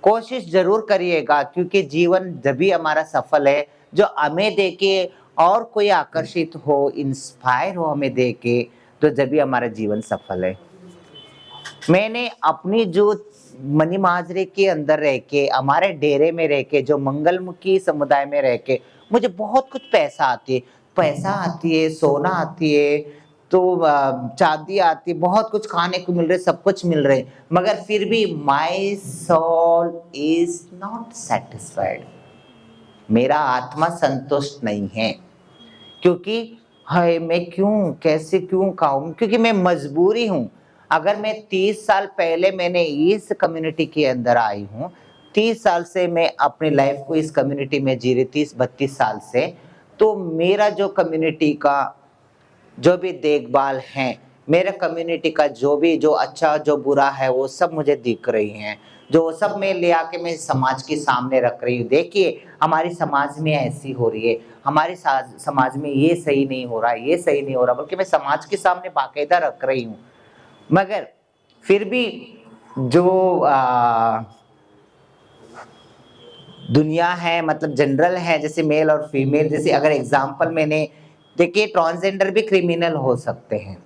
कोशिश जरूर करिएगा, क्योंकि जीवन जभी हमारा सफल है जो हमें देके और कोई आकर्षित हो, इंस्पायर हो हमें देके, तो जभी हमारा जीवन सफल है। मैंने अपनी जो मनी माजरे के अंदर रह के, हमारे डेरे में रह के, जो मंगलमुखी समुदाय में रह के मुझे बहुत कुछ पैसा आती है, सोना आती है, तो चांदी आती है, बहुत कुछ खाने को मिल रहे, सब कुछ मिल रहे, मगर फिर भी my soul is not satisfied. मेरा आत्मा संतुष्ट नहीं है, क्योंकि हाय मैं क्यों, कैसे क्यों खाऊं, क्योंकि मैं मजबूरी हूं। अगर मैं 30 साल पहले मैंने इस कम्युनिटी के अंदर आई हूँ, 30 साल से मैं अपनी लाइफ को इस कम्युनिटी में जी रही, 30-32 साल से, तो मेरा जो कम्युनिटी का जो भी देखभाल है, मेरे कम्युनिटी का जो भी, जो अच्छा जो बुरा है, वो सब मुझे दिख रही हैं, जो सब मैं ले आके मैं समाज के सामने रख रही हूँ। देखिए हमारी समाज में ऐसी हो रही है, हमारे समाज में ये सही नहीं हो रहा, ये सही नहीं हो रहा, बल्कि मैं समाज के सामने बाकायदा रख रही हूँ। मगर फिर भी जो दुनिया है, मतलब जनरल है, जैसे मेल और फीमेल, जैसे अगर एग्जाम्पल मैंने, देखिए ट्रांसजेंडर भी क्रिमिनल हो सकते हैं।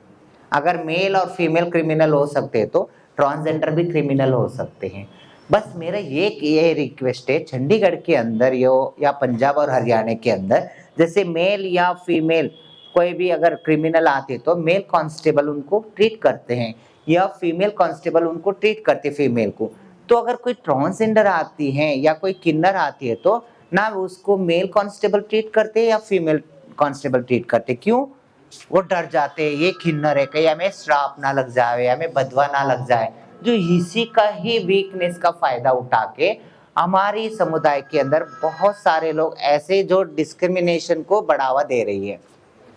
अगर मेल और फीमेल क्रिमिनल हो सकते हैं, तो ट्रांसजेंडर भी क्रिमिनल हो सकते हैं। बस मेरा ये रिक्वेस्ट है, चंडीगढ़ के अंदर या पंजाब और हरियाणा के अंदर, जैसे मेल या फीमेल कोई भी अगर क्रिमिनल आते, तो मेल कांस्टेबल उनको ट्रीट करते हैं, या फीमेल कांस्टेबल उनको ट्रीट करते फीमेल को। तो अगर कोई ट्रांसजेंडर आती है या कोई किन्नर आती है, तो ना उसको मेल कांस्टेबल ट्रीट करते या फीमेल कांस्टेबल ट्रीट करते। क्यों? वो डर जाते हैं, ये किन्नर है, कहीं हमें श्राप ना लग जाए, हमें बदवा ना लग जाए। जो इसी का ही वीकनेस का फायदा उठा के हमारी समुदाय के अंदर बहुत सारे लोग ऐसे जो डिस्क्रिमिनेशन को बढ़ावा दे रही है।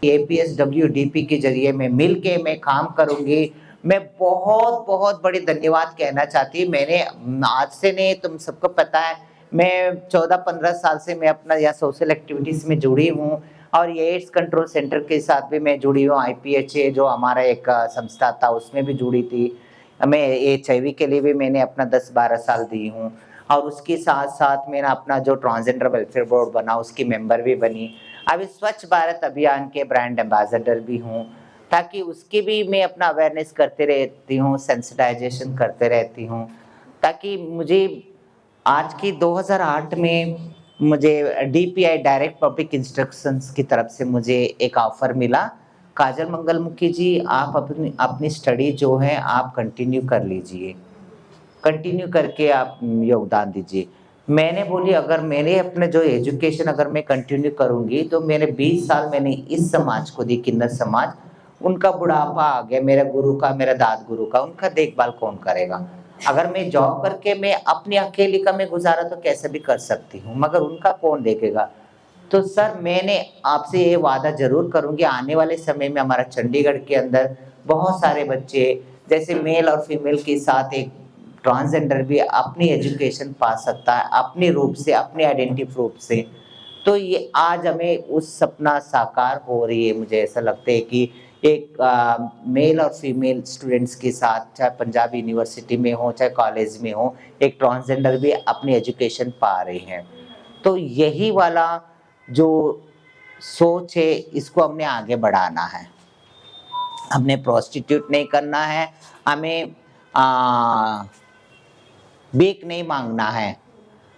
APSWDP के जरिए मैं मिल के मैं काम करूंगी। मैं बहुत बहुत बड़ी धन्यवाद कहना चाहती हूँ। मैंने आज से नहीं, तुम सबको पता है, मैं 14-15 साल से मैं अपना यहाँ सोशल एक्टिविटीज में जुड़ी हूँ, और ये एड्स कंट्रोल सेंटर के साथ भी मैं जुड़ी हूँ। IPHA जो हमारा एक संस्था था, उसमें भी जुड़ी थी मैं। HIV के लिए भी मैंने अपना 10-12 साल दी हूँ, और उसके साथ साथ मेरा अपना जो ट्रांसजेंडर वेलफेयर बोर्ड बना, उसकी मेंबर भी बनी। अभी स्वच्छ भारत अभियान के ब्रांड एम्बेसडर भी हूँ, ताकि उसकी भी मैं अपना अवेयरनेस करते रहती हूँ, सेंसिटाइजेशन करते रहती हूँ, ताकि मुझे आज की 2008 में मुझे DPI डायरेक्ट पब्लिक इंस्ट्रक्शंस की तरफ से मुझे एक ऑफर मिला, काजल मंगलमुखी जी आप अपनी अपनी स्टडी जो है आप कंटिन्यू कर लीजिए, कंटिन्यू करके आप योगदान दीजिए। मैंने बोली अगर मैंने अपने जो एजुकेशन अगर मैं कंटिन्यू करूंगी, तो मैंने 20 साल मैंने इस समाज को दी, किन्नर समाज, उनका बुढ़ापा आ गया, मेरा गुरु का, मेरा दाद गुरु का, उनका देखभाल कौन करेगा? अगर मैं जॉब करके मैं अपनी अकेली का मैं गुजारा तो कैसे भी कर सकती हूँ, मगर उनका कौन देखेगा? तो सर मैंने आपसे ये वादा जरूर करूंगी, आने वाले समय में हमारा चंडीगढ़ के अंदर बहुत सारे बच्चे, जैसे मेल और फीमेल के साथ एक ट्रांसजेंडर भी अपनी एजुकेशन पा सकता है, अपने रूप से, अपने आइडेंटिटी रूप से। तो ये आज हमें उस सपना साकार हो रही है। मुझे ऐसा लगता है कि एक मेल और फीमेल स्टूडेंट्स के साथ, चाहे पंजाब यूनिवर्सिटी में हो, चाहे कॉलेज में हो, एक ट्रांसजेंडर भी अपनी एजुकेशन पा रहे हैं। तो यही वाला जो सोच है, इसको हमने आगे बढ़ाना है। हमने प्रोस्टिट्यूट नहीं करना है, हमें भीख नहीं मांगना है,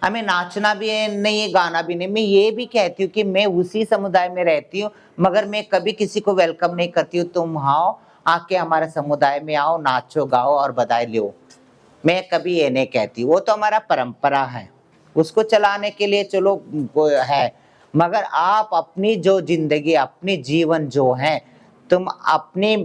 हमें नाचना भी नहीं है, गाना भी नहीं। मैं ये भी कहती हूँ कि मैं उसी समुदाय में रहती हूँ, मगर मैं कभी किसी को वेलकम नहीं करती हूँ, तुम आओ, आके हमारे समुदाय में आओ, नाचो गाओ और बधाई लो। मैं कभी ये नहीं कहती, वो तो हमारा परंपरा है, उसको चलाने के लिए चलो है, मगर आप अपनी जो जिंदगी, अपनी जीवन जो है, तुम अपने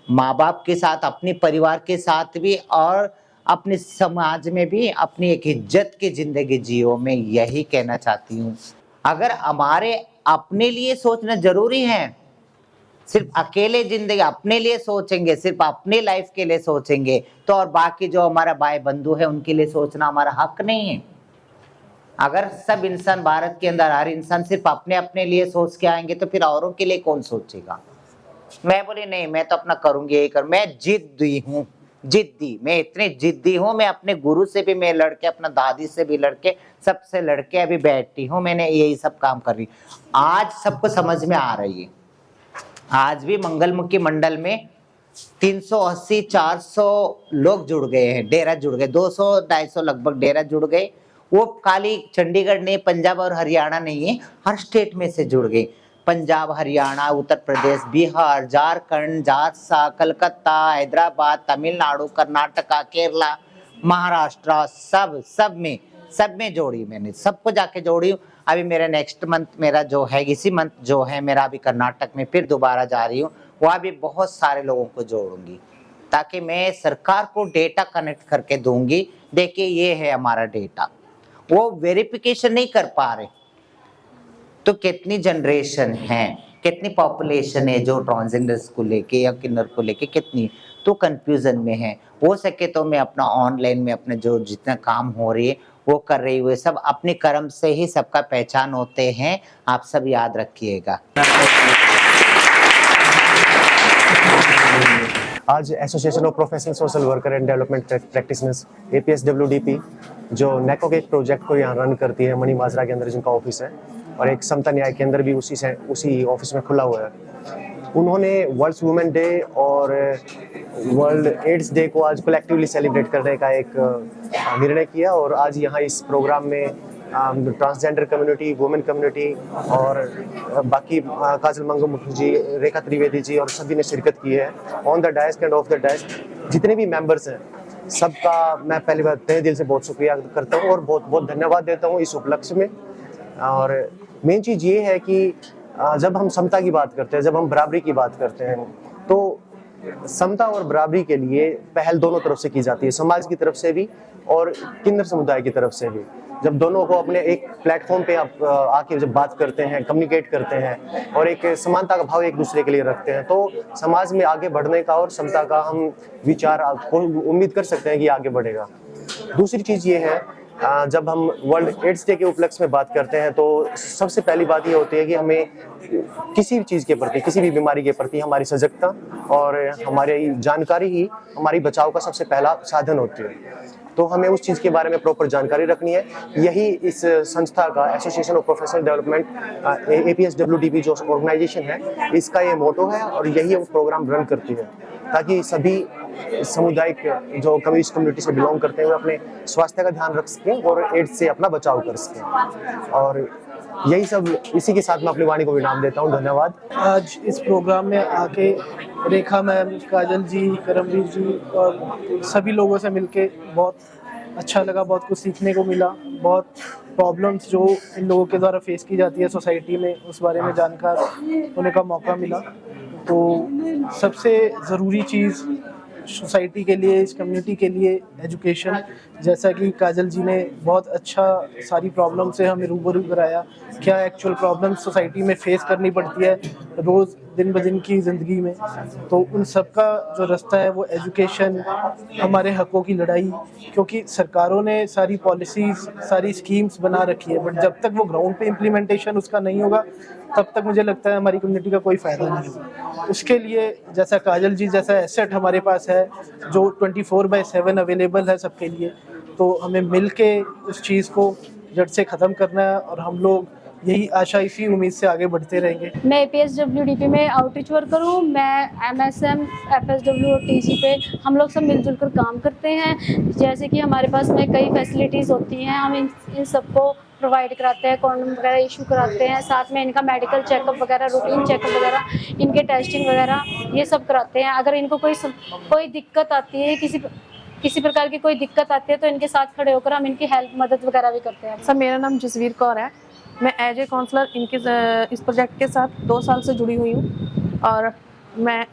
माँ बाप के साथ, अपने परिवार के साथ भी, और अपने समाज में भी अपनी एक इज्जत की जिंदगी जियो। मैं यही कहना चाहती हूँ। अगर हमारे अपने लिए सोचना जरूरी है, सिर्फ अकेले जिंदगी अपने लिए सोचेंगे, सिर्फ अपने लाइफ के लिए सोचेंगे, तो और बाकी जो हमारा भाई बंधु है उनके लिए सोचना हमारा हक नहीं है। अगर सब इंसान, भारत के अंदर हर इंसान सिर्फ अपने अपने लिए सोच के आएंगे, तो फिर औरों के लिए कौन सोचेगा? मैं बोली नहीं, मैं तो अपना करूंगी, यही कर, मैं जिद्दी हूँ, जिद्दी, मैं इतनी जिद्दी हूँ, मैं अपने गुरु से भी मैं लड़के, अपना दादी से भी लड़के, सबसे लड़के अभी बैठती हूँ, मैंने यही सब काम कर रही। आज सबको समझ में आ रही है। आज भी मंगलमुखी मंडल में 380-400 लोग जुड़ गए हैं, डेरा जुड़ गए, 200-250 लगभग डेरा जुड़ गए। वो खाली चंडीगढ़ नहीं, पंजाब और हरियाणा नहीं है, हर स्टेट में से जुड़ गए। पंजाब, हरियाणा, उत्तर प्रदेश, बिहार, झारखंड, झारसा, कलकत्ता, हैदराबाद, तमिलनाडु, कर्नाटका, केरला, महाराष्ट्र, सब में जोड़ी मैंने, सबको जाके जोड़ी हूँ। अभी मेरा नेक्स्ट मंथ मेरा जो है, इसी मंथ जो है मेरा, अभी कर्नाटक में फिर दोबारा जा रही हूँ, वहाँ भी बहुत सारे लोगों को जोड़ूंगी, ताकि मैं सरकार को डेटा कनेक्ट करके दूंगी। देखिए ये है हमारा डेटा, वो वेरिफिकेशन नहीं कर पा रहे, तो कितनी जनरेशन है, कितनी पॉपुलेशन है जो ट्रांसजेंडर्स को लेके या किन्नर को लेके कितनी, तो कंफ्यूजन में है। हो सके तो मैं अपना ऑनलाइन में अपने जो जितना काम हो रही है वो कर रही हुई, सब अपने कर्म से ही सबका पहचान होते हैं, आप सब याद रखिएगा। आज association of professional social worker and development practitioners APSWDP जो नेको के एक प्रोजेक्ट को यहाँ रन करती है, मणि माजरा के अंदर जिनका ऑफिस है, और एक समता न्याय केंद्र भी उसी ऑफिस में खुला हुआ है। उन्होंने वर्ल्ड वुमेन डे और वर्ल्ड एड्स डे को आज कलेक्टिवली सेलिब्रेट करने का एक निर्णय किया, और आज यहाँ इस प्रोग्राम में ट्रांसजेंडर कम्युनिटी, वुमेन कम्युनिटी और बाकी काजल मंगू मुखर्जी, रेखा त्रिवेदी जी और सभी ने शिरकत की है। On the dais and off the dais जितने भी मेंबर्स हैं, सबका मैं पहली बार तहे दिल से बहुत शुक्रिया करता हूँ और बहुत बहुत धन्यवाद देता हूँ इस उपलक्ष्य में। और मेन चीज़ ये है कि जब हम समता की बात करते हैं, जब हम बराबरी की बात करते हैं, तो समता और बराबरी के लिए पहल दोनों तरफ से की जाती है, समाज की तरफ से भी और किन्नर समुदाय की तरफ से भी। जब दोनों को अपने एक प्लेटफॉर्म पे आप आके जब बात करते हैं, कम्युनिकेट करते हैं और एक समानता का भाव एक दूसरे के लिए रखते हैं, तो समाज में आगे बढ़ने का और समता का हम विचार उम्मीद कर सकते हैं कि आगे बढ़ेगा। दूसरी चीज़ ये है, जब हम वर्ल्ड एड्स डे के उपलक्ष्य में बात करते हैं, तो सबसे पहली बात ये होती है कि हमें किसी भी चीज़ के प्रति, किसी भी बीमारी के प्रति हमारी सजगता और हमारी जानकारी ही हमारी बचाव का सबसे पहला साधन होती है। तो हमें उस चीज़ के बारे में प्रॉपर जानकारी रखनी है। यही इस संस्था का, association of professional development APSWDP जो ऑर्गेनाइजेशन है, इसका ये मोटो है और यही वो प्रोग्राम रन करती है, ताकि सभी सामुदायिक जो कम्युनिटी से बिलोंग करते हैं वो अपने स्वास्थ्य का ध्यान रख सकें और एड्स से अपना बचाव कर सकें। और यही सब, इसी के साथ मैं अपनी वाणी को विराम देता हूँ। धन्यवाद। आज इस प्रोग्राम में आके रेखा मैम, काजल जी, करमवीर जी और सभी लोगों से मिलके बहुत अच्छा लगा, बहुत कुछ सीखने को मिला। बहुत प्रॉब्लम्स जो इन लोगों के द्वारा फेस की जाती है सोसाइटी में, उस बारे में जानकार होने का मौका मिला। तो सबसे ज़रूरी चीज़ सोसाइटी के लिए, इस कम्युनिटी के लिए एजुकेशन, जैसा कि काजल जी ने बहुत अच्छा सारी प्रॉब्लम से हमें रूबरू कराया, क्या एक्चुअल प्रॉब्लम सोसाइटी में फेस करनी पड़ती है रोज़ दिन ब दिन की ज़िंदगी में। तो उन सब का जो रास्ता है वो एजुकेशन, हमारे हकों की लड़ाई, क्योंकि सरकारों ने सारी पॉलिसीज़, सारी स्कीम्स बना रखी है, बट जब तक वो ग्राउंड पे इम्प्लीमेंटेशन उसका नहीं होगा, तब तक मुझे लगता है हमारी कम्युनिटी का कोई फ़ायदा नहीं होगा। उसके लिए जैसा काजल जी जैसा एसेट हमारे पास है जो 24/7 अवेलेबल है सबके लिए, तो हमें मिल के उस चीज़ को जड़ से ख़त्म करना है और हम लोग यही आशा, इसी उम्मीद से आगे बढ़ते रहेंगे। मैं APSWDP में आउटरीच वर्कर हूँ। मैं MSM, FSW और TG पे हम लोग सब मिलजुल कर काम करते हैं। जैसे कि हमारे पास में कई फैसिलिटीज़ होती हैं, हम इन सबको प्रोवाइड कराते हैं, कॉन्डम वगैरह इशू कराते हैं, साथ में इनका मेडिकल चेकअप वगैरह, रूटीन चेकअप वगैरह, इनके टेस्टिंग वगैरह ये सब कराते हैं। अगर इनको कोई दिक्कत आती है, किसी प्रकार की कोई दिक्कत आती है, तो इनके साथ खड़े होकर हम इनकी हेल्प मदद वगैरह भी करते हैं। सर, मेरा नाम जसवीर कौर है। मैं एज ए काउंसलर इनके इस प्रोजेक्ट के साथ 2 साल से जुड़ी हुई हूँ और मैं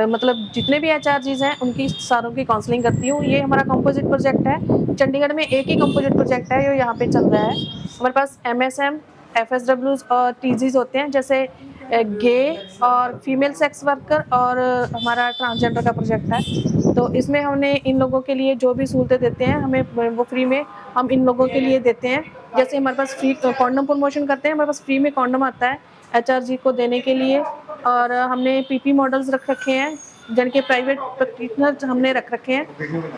मतलब जितने भी HRGs हैं उनकी सारों की काउंसलिंग करती हूँ। ये हमारा कंपोजिट प्रोजेक्ट है। चंडीगढ़ में एक ही कंपोजिट प्रोजेक्ट है जो यहाँ पे चल रहा है। हमारे पास MSM, FSWs और TGs होते हैं, जैसे गे और फीमेल सेक्स वर्कर, और हमारा ट्रांसजेंडर का प्रोजेक्ट है। तो इसमें हमने इन लोगों के लिए जो भी सहूलतें देते हैं, हमें वो फ्री में हम इन लोगों के लिए देते हैं। जैसे हमारे पास फ्री कॉन्डम प्रमोशन करते हैं, हमारे पास फ्री में कॉन्डम आता है HRG को देने के लिए, और हमने PP मॉडल्स रख रखे हैं जन के प्राइवेट प्रैक्टिशनर हमने रख रखे हैं,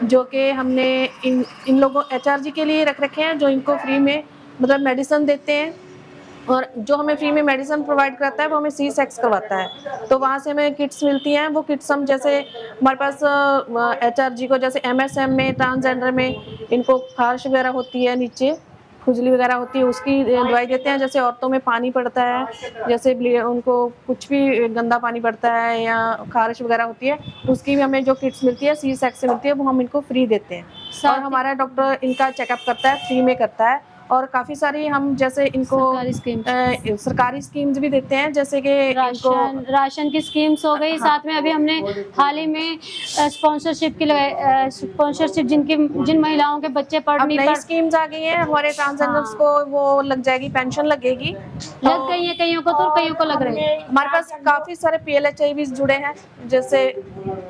जो कि हमने इन लोगों HRG के लिए रख रखे हैं, जो इनको फ्री में मतलब मेडिसिन देते हैं। और जो हमें फ्री में मेडिसिन प्रोवाइड करता है वो हमें C-सेक्स करवाता है। तो वहाँ से हमें किट्स मिलती हैं। वो किट्स हम जैसे हमारे पास HRG को जैसे MSM में, ट्रांसजेंडर में इनको खारिश वगैरह होती है, नीचे खुजली वगैरह होती है, उसकी दवाई देते हैं। जैसे औरतों में पानी पड़ता है, जैसे उनको कुछ भी गंदा पानी पड़ता है या खारिश वगैरह होती है, उसकी भी हमें जो किट्स मिलती है C-सेक्स से मिलती है, वो हम इनको फ्री देते हैं। और हमारा डॉक्टर इनका चेकअप करता है, फ्री में करता है। और काफ़ी सारी हम जैसे इनको सरकारी स्कीम्स भी देते हैं, जैसे कि इनको राशन की स्कीम्स हो गई। साथ में अभी हमने हाल ही में स्पॉन्सरशिप स्पॉन्सरशिप जिन महिलाओं के बच्चे पढ़ नहीं नई स्कीम्स आ गई हैं हमारे ट्रांसजेंडर्स को, वो लग जाएगी, पेंशन लगेगी। लग गई है कईयों को, तो कईयों को लग रही है। हमारे पास काफ़ी सारे PLHIVs जुड़े हैं, जैसे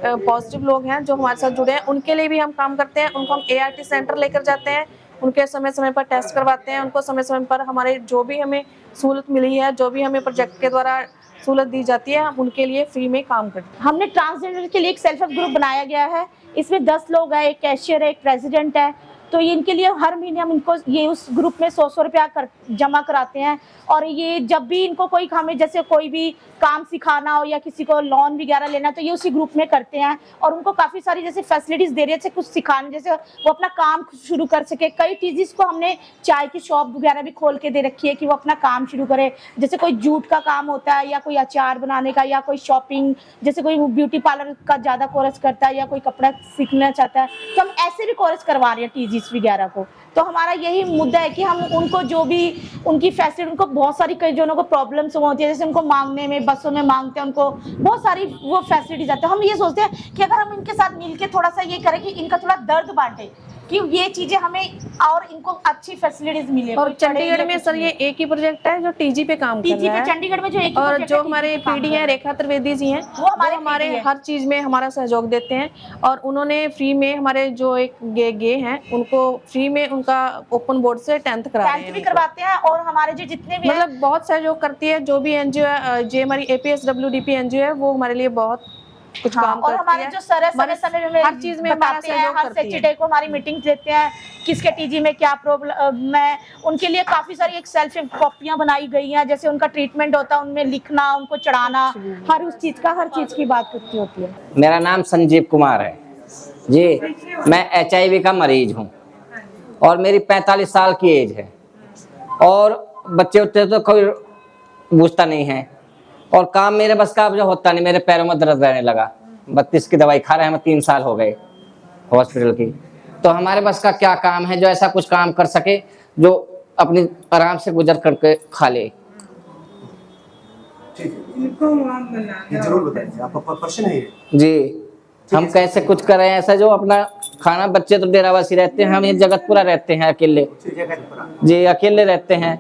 पॉजिटिव लोग हैं जो हमारे साथ जुड़े हैं, उनके लिए भी हम काम करते हैं। उनको हम ART सेंटर लेकर जाते हैं, उनके समय समय पर टेस्ट करवाते हैं, उनको समय समय पर हमारे जो भी हमें सहूलत मिली है, जो भी हमें प्रोजेक्ट के द्वारा सहूलत दी जाती है, हम उनके लिए फ्री में काम करते हैं। हमने ट्रांसजेंडर के लिए एक सेल्फ हेल्प ग्रुप बनाया गया है। इसमें 10 लोग हैं, एक कैशियर है, एक प्रेसिडेंट है। तो ये इनके लिए हर महीने हम इनको ये उस ग्रुप में 100 रुपया जमा कराते हैं। और ये जब भी इनको कोई हमें जैसे कोई भी काम सिखाना हो या किसी को लोन वगैरह लेना, तो ये उसी ग्रुप में करते हैं। और उनको काफ़ी सारी जैसे फैसिलिटीज़ दे रही है, जैसे कुछ सिखाने, जैसे वो अपना काम शुरू कर सके। कई चीज़ को हमने चाय की शॉप वगैरह भी खोल के दे रखी है कि वो अपना काम शुरू करे। जैसे कोई जूट का काम होता है, या कोई अचार बनाने का, या कोई शॉपिंग, जैसे कोई ब्यूटी पार्लर का ज़्यादा कोर्स करता है, या कोई कपड़ा सीखना चाहता है, तो हम ऐसे भी कोर्स करवा रहे हैं TGs वगैरह को। तो हमारा यही मुद्दा है कि हम उनको जो भी उनकी फैसिलिटी, उनको बहुत सारी कई जनों को प्रॉब्लम्स होती है, जैसे उनको मांगने में, बसों में मांगते हैं, उनको बहुत सारी वो फैसिलिटीज आती है। हम ये सोचते हैं कि अगर हम इनके साथ मिलके थोड़ा सा ये करें कि इनका थोड़ा दर्द बांटे, कि ये चीजें हमें और इनको अच्छी फैसिलिटीज मिले। और चंडीगढ़ में सर ये एक ही प्रोजेक्ट है जो TG पे काम कर रहा है। चंडीगढ़ में जो एक और जो हमारे PD हैं, रेखा त्रिवेदी जी हैं, वो हमारे हर चीज में हमारा सहयोग देते हैं। और उन्होंने फ्री में हमारे जो एक गे हैं, उनको फ्री में उनका ओपन बोर्ड से 10th करा रहे हैं, भी करवाते हैं। और हमारे जो जितने भी मतलब बहुत सहयोग करती है। जो भी NGO है, जो हमारी APSWDP NGO है, वो हमारे लिए बहुत कुछ काम और हमारे जो सर है समय में हर चीज में हमारा सहयोग हर करती है। सैटरडे को हमारी मीटिंग देते हैं, किसके TG में क्या प्रॉब्लम है। उनके लिए काफी सारी एक सेल्फ कॉपियां बनाई गई हैं, जैसे उनका ट्रीटमेंट होता है, उनमें लिखना, उनको चढ़ाना, हर चीज की बात करती होती है। मेरा नाम संजीव कुमार है जी। मैं HIV का मरीज हूँ और मेरी 45 साल की एज है। और बच्चे उठते तो कोई पूछता नहीं है, और काम मेरे बस का जो होता नहीं। मेरे पैरों में दर्द रहने लगा, 32 की दवाई खा रहे हैं, हमें 3 साल हो गए हॉस्पिटल की। तो हमारे बस का क्या काम है जो ऐसा कुछ काम कर सके, जो अपनी आराम से गुजर करके खा ले। जरूर बताइए, आपका क्वेश्चन है ये जी, हम कैसे कुछ करें ऐसा जो अपना खाना। बच्चे तो डेरावासी रहते हैं, हम ये जगतपुरा रहते हैं अकेले जी, अकेले रहते हैं।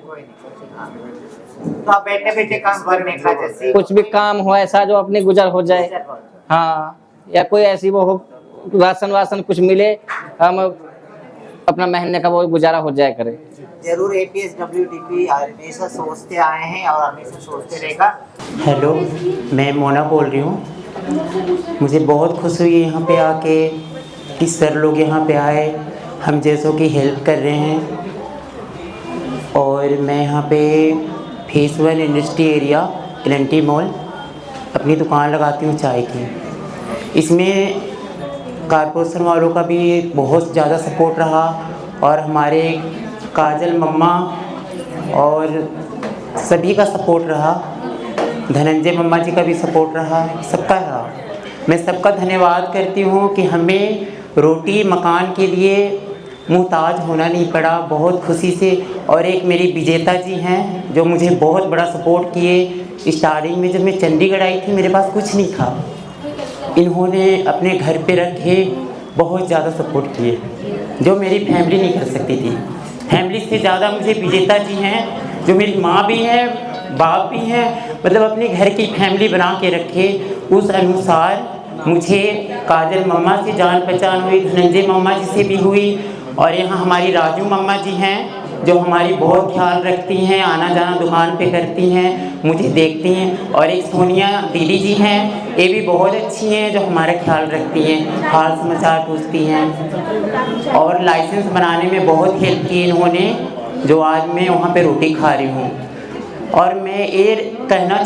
तो आप बैठे बैठे काम करने का, जैसे कुछ भी काम हो ऐसा जो अपनी गुजर हो जाए, हाँ, या कोई ऐसी वो हो, राशन वासन कुछ मिले, हम अपना महीने का वो गुजारा हो जाए करे। जरूर APSWDP हमेशा सोचते आए हैं और हमेशा सोचते रहेगा। हेलो, मैं मोना बोल रही हूँ। मुझे बहुत खुशी हुई यहाँ पे आके कि सर लोग यहाँ पे आए, हम जैसों की हेल्प कर रहे हैं। और मैं यहाँ पे face 1 industry area LNT mall अपनी दुकान लगाती हूँ चाय की। इसमें कारपोरेशन वालों का भी बहुत ज़्यादा सपोर्ट रहा, और हमारे काजल मम्मा और सभी का सपोर्ट रहा, धनंजय मम्मा जी का भी सपोर्ट रहा, सबका रहा। मैं सबका धन्यवाद करती हूँ कि हमें रोटी मकान के लिए मुहताज होना नहीं पड़ा, बहुत खुशी से। और एक मेरी विजेता जी हैं जो मुझे बहुत बड़ा सपोर्ट किए। स्टार्टिंग में जब मैं चंडीगढ़ आई थी, मेरे पास कुछ नहीं था, इन्होंने अपने घर पे रख के बहुत ज़्यादा सपोर्ट किए, जो मेरी फैमिली नहीं कर सकती थी। फैमिली से ज़्यादा मुझे विजेता जी हैं, जो मेरी माँ भी हैं, बाप भी हैं, मतलब अपने घर की फैमिली बना के रखे। उस अनुसार मुझे काजल मम्मा से जान पहचान हुई, धनंजय मम्मा जी से भी हुई, और यहाँ हमारी राजू मम्मा जी हैं, जो हमारी बहुत ख्याल रखती हैं, आना जाना दुकान पे करती हैं, मुझे देखती हैं। और एक सोनिया दीदी जी हैं, ये भी बहुत अच्छी हैं, जो हमारा ख्याल रखती हैं, हाल समाचार पूछती हैं और लाइसेंस बनाने में बहुत हेल्प की इन्होंने, जो आज मैं वहाँ पे रोटी खा रही हूँ। और मैं ये कहना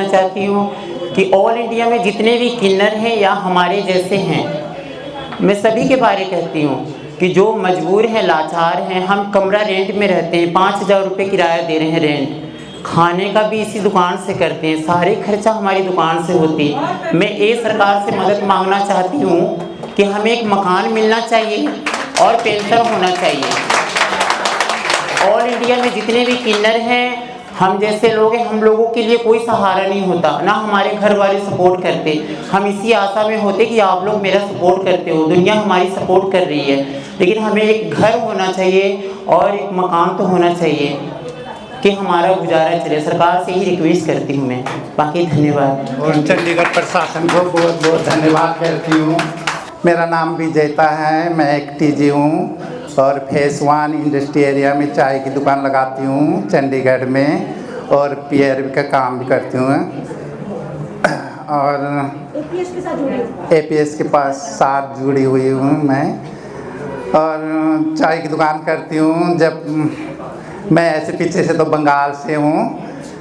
चाहती हूँ कि ऑल इंडिया में जितने भी किन्नर हैं या हमारे जैसे हैं, मैं सभी के बारे कहती हूँ कि जो मजबूर हैं, लाचार हैं, हम कमरा रेंट में रहते हैं, 5,000 रुपये किराया दे रहे हैं रेंट, खाने का भी इसी दुकान से करते हैं, सारे खर्चा हमारी दुकान से होती है। मैं ये सरकार से मदद मांगना चाहती हूँ कि हमें एक मकान मिलना चाहिए और पेंशन होना चाहिए। ऑल इंडिया में जितने भी किन्नर हैं, हम जैसे लोग हैं, हम लोगों के लिए कोई सहारा नहीं होता, ना हमारे घर वाले सपोर्ट करते। हम इसी आशा में होते कि आप लोग मेरा सपोर्ट करते हो, दुनिया हमारी सपोर्ट कर रही है, लेकिन हमें एक घर होना चाहिए और एक मकान तो होना चाहिए कि हमारा गुजारा चले। सरकार से ही रिक्वेस्ट करती हूँ मैं, बाकी धन्यवाद। और चंडीगढ़ प्रशासन को बहुत बहुत धन्यवाद करती हूँ। मेरा नाम विजेता है, मैं एक टीजी हूँ और फेस 1 इंडस्ट्री एरिया में चाय की दुकान लगाती हूँ चंडीगढ़ में, और पीआर का काम भी करती हूँ और एपीएस के साथ जुड़ी हुई हूँ मैं, और चाय की दुकान करती हूँ। जब मैं ऐसे पीछे से तो बंगाल से हूँ,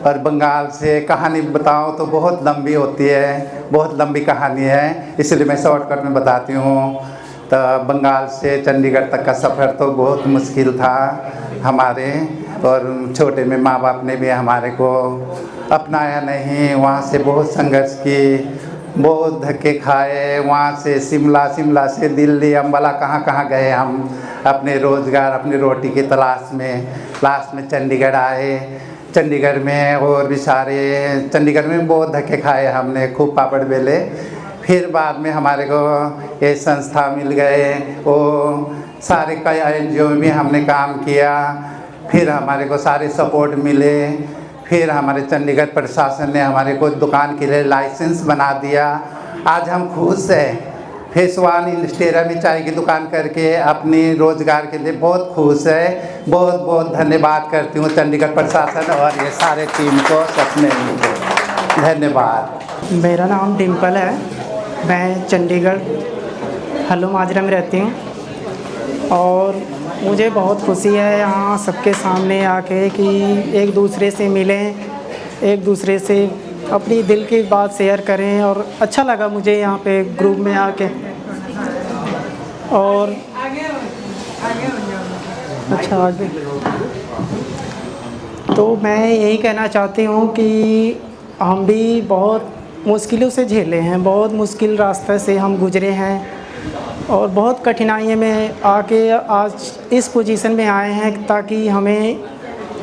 और बंगाल से कहानी बताऊँ तो बहुत लंबी होती है, बहुत लंबी कहानी है, इसलिए मैं शॉर्टकट में बताती हूँ। तो बंगाल से चंडीगढ़ तक का सफ़र तो बहुत मुश्किल था हमारे, और छोटे में माँ बाप ने भी हमारे को अपनाया नहीं, वहाँ से बहुत संघर्ष की, बहुत धक्के खाए, वहाँ से शिमला से दिल्ली, अम्बाला, कहाँ गए हम अपने रोज़गार, अपनी रोटी की तलाश में। लास्ट में चंडीगढ़ आए। चंडीगढ़ में और भी सारे, चंडीगढ़ में बहुत धक्के खाए हमने, खूब पापड़ बेले। फिर बाद में हमारे को ये संस्था मिल गए, वो सारे कई NGO में भी हमने काम किया, फिर हमारे को सारे सपोर्ट मिले। फिर हमारे चंडीगढ़ प्रशासन ने हमारे को दुकान के लिए लाइसेंस बना दिया। आज हम खुश हैं, फेस 1 इंडस्ट्री एरिया में चाय की दुकान करके अपनी रोज़गार के लिए बहुत खुश है। बहुत बहुत धन्यवाद करती हूँ चंडीगढ़ प्रशासन और ये सारे टीम को, सपने को धन्यवाद। मेरा नाम डिम्पल है, मैं चंडीगढ़ हल्लो माजरा में रहती हूँ और मुझे बहुत खुशी है यहाँ सबके सामने आके कि एक दूसरे से मिलें, एक दूसरे से अपनी दिल की बात शेयर करें, और अच्छा लगा मुझे यहाँ पे ग्रुप में आके। और अच्छा आगे तो मैं यही कहना चाहती हूँ कि हम भी बहुत मुश्किलों से झेले हैं, बहुत मुश्किल रास्ते से हम गुजरे हैं और बहुत कठिनाइयों में आके आज इस पोजीशन में आए हैं, ताकि हमें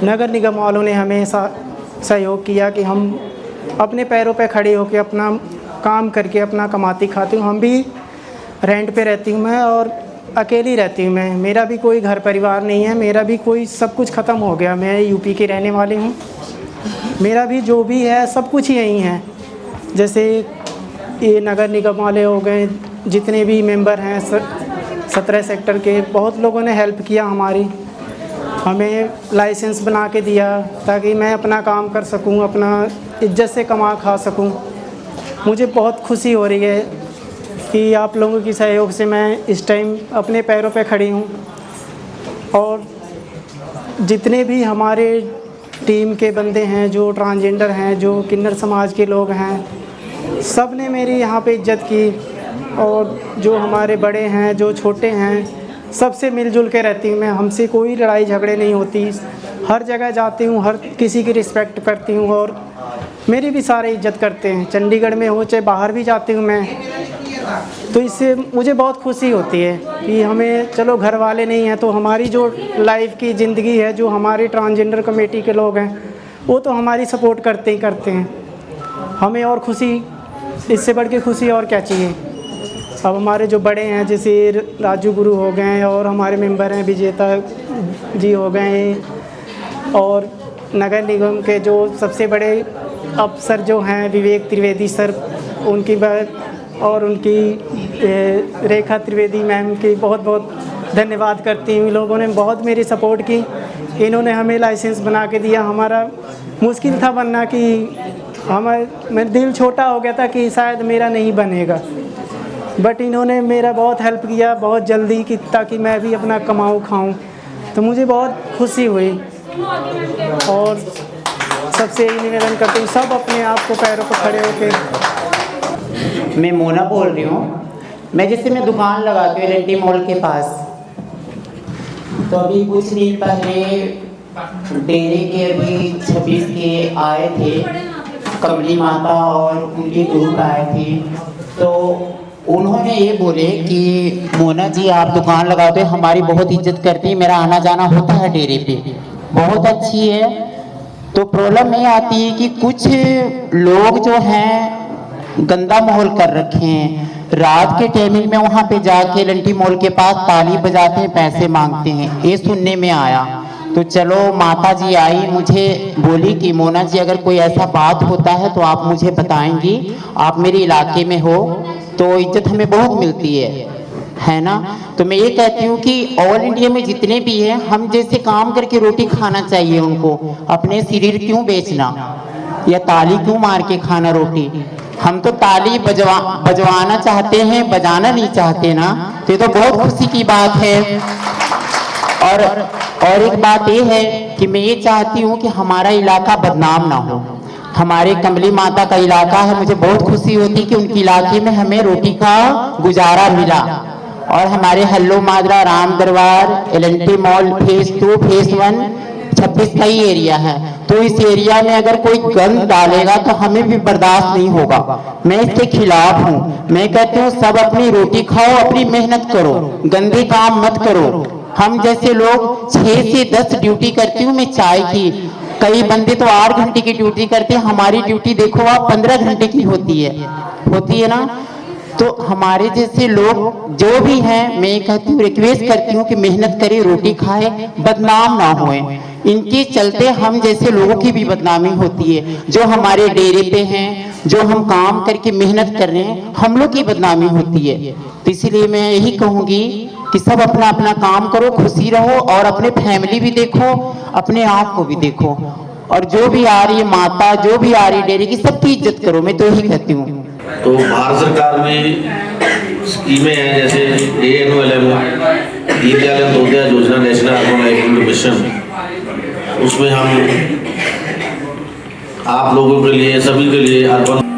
नगर निगम वालों ने हमें सहयोग किया कि हम अपने पैरों पे खड़े होकर अपना काम करके अपना कमाती खाती हूँ। हम भी रेंट पे रहती हूँ मैं और अकेली रहती हूँ मैं, मेरा भी कोई घर परिवार नहीं है, मेरा भी कोई, सब कुछ ख़त्म हो गया। मैं यूपी की रहने वाली हूँ, मेरा भी जो भी है सब कुछ यहीं है। जैसे ये नगर निगम वाले हो गए, जितने भी मेंबर हैं 17 सेक्टर के, बहुत लोगों ने हेल्प किया हमारी, हमें लाइसेंस बना के दिया ताकि मैं अपना काम कर सकूं, अपना इज्जत से कमा खा सकूं। मुझे बहुत खुशी हो रही है कि आप लोगों की सहयोग से मैं इस टाइम अपने पैरों पे खड़ी हूं। और जितने भी हमारे टीम के बंदे हैं, जो ट्रांसजेंडर हैं, जो किन्नर समाज के लोग हैं, सब ने मेरी यहाँ पे इज्जत की। और जो हमारे बड़े हैं, जो छोटे हैं, सबसे मिलजुल के रहती हूँ मैं, हमसे कोई लड़ाई झगड़े नहीं होती। हर जगह जाती हूँ, हर किसी की रिस्पेक्ट करती हूँ और मेरी भी सारे इज्जत करते हैं। चंडीगढ़ में हो चाहे बाहर भी जाती हूँ मैं, तो इससे मुझे बहुत खुशी होती है कि हमें, चलो घर वाले नहीं हैं तो हमारी जो लाइफ की ज़िंदगी है, जो हमारी ट्रांसजेंडर कमेटी के लोग हैं, वो तो हमारी सपोर्ट करते ही करते हैं। हमें और खुशी, इससे बढ़ के खुशी और क्या चाहिए। अब हमारे जो बड़े हैं, जैसे राजू गुरु हो गए और हमारे मेंबर हैं विजेता जी हो गए, और नगर निगम के जो सबसे बड़े अफसर जो हैं विवेक त्रिवेदी सर, उनकी बात, और उनकी रेखा त्रिवेदी मैम की बहुत बहुत धन्यवाद करती हूँ। इन लोगों ने बहुत मेरी सपोर्ट की, इन्होंने हमें लाइसेंस बना के दिया। हमारा मुश्किल था बनना कि मेरा दिल छोटा हो गया था कि शायद मेरा नहीं बनेगा, बट इन्होंने मेरा बहुत हेल्प किया बहुत जल्दी कि ताकि मैं भी अपना कमाऊँ खाऊँ, तो मुझे बहुत खुशी हुई। और सबसे यही निवेदन करती हूँ, सब अपने आप को पैरों पर खड़े होकर। मैं मोना बोल रही हूँ। मैं दुकान लगाती हूँ एल&टी मॉल के पास, तो अभी कुछ दिन पहले डेरे के अभी 26 के आए थे, कमली माता और उनके ग्रुप आए थे। तो उन्होंने ये बोले कि मोना जी आप दुकान लगाते हो, हमारी बहुत इज्जत करती है, मेरा आना जाना होता है डेरे पे, बहुत अच्छी है। तो प्रॉब्लम ये आती है कि कुछ लोग जो हैं गंदा माहौल कर रखे हैं, रात के टाइमिंग में वहाँ पे जाके एल&टी मॉल के पास ताली बजाते हैं, पैसे मांगते हैं, ये सुनने में आया। तो चलो माता जी आई, मुझे बोली कि मोना जी अगर कोई ऐसा बात होता है तो आप मुझे बताएंगी, आप मेरे इलाके में हो तो इज्जत हमें बहुत मिलती है ना। तो मैं ये कहती हूँ कि ऑल इंडिया में जितने भी हैं, हम जैसे काम करके रोटी खाना चाहिए उनको, अपने शरीर क्यों बेचना या ताली क्यों मार के खाना रोटी। हम तो ताली बजवाना चाहते हैं, बजाना नहीं चाहते ना, तो ये तो बहुत खुशी की बात है। और एक बात ये है कि मैं ये चाहती हूँ कि हमारा इलाका बदनाम ना हो। हमारे कमली माता का इलाका है, मुझे बहुत खुशी होती कि उनके इलाके में हमें रोटी का गुजारा मिला। और हमारे हल्लो माजरा, राम दरबार, एल&टी मॉल फेज 2 फेज 1 26 का ही एरिया है, तो इस एरिया में अगर कोई गंद डालेगा तो हमें भी बर्दाश्त नहीं होगा। मैं इसके खिलाफ हूँ। मैं कहती हूँ सब अपनी रोटी खाओ, अपनी मेहनत करो, गंदे काम मत करो। हम जैसे लोग 6 से 10 ड्यूटी करती हूँ मैं चाय की, कई बंदे तो 8 घंटे की ड्यूटी करते हैं, हमारी ड्यूटी देखो आप 15 घंटे की होती है ना। तो हमारे जैसे लोग जो भी हैं, मैं कहती हूँ रिक्वेस्ट करती हूँ कि मेहनत करें, रोटी खाए, बदनाम ना होए। इनके चलते हम जैसे लोगों की भी बदनामी होती है, जो हमारे डेरे पे हैं, जो हम काम करके मेहनत कर रहे हैं, हम लोग की बदनामी होती है। तो इसलिए मैं यही कहूँगी कि सब अपना अपना काम करो, खुशी रहो और अपने फैमिली भी देखो, अपने आप को भी देखो, और जो भी आ रही है माता, जो भी आ रही डेरे की, सबकी इज्जत करो। मैं तो यही कहती हूँ। तो भारत सरकार में स्कीमें हैं जैसे ANOLM, दीनदयाल अंत्योदय योजना, नेशनल अर्बन लाइवलीहुड मिशन, उसमें हम आप लोगों के लिए, सभी के लिए अर्बन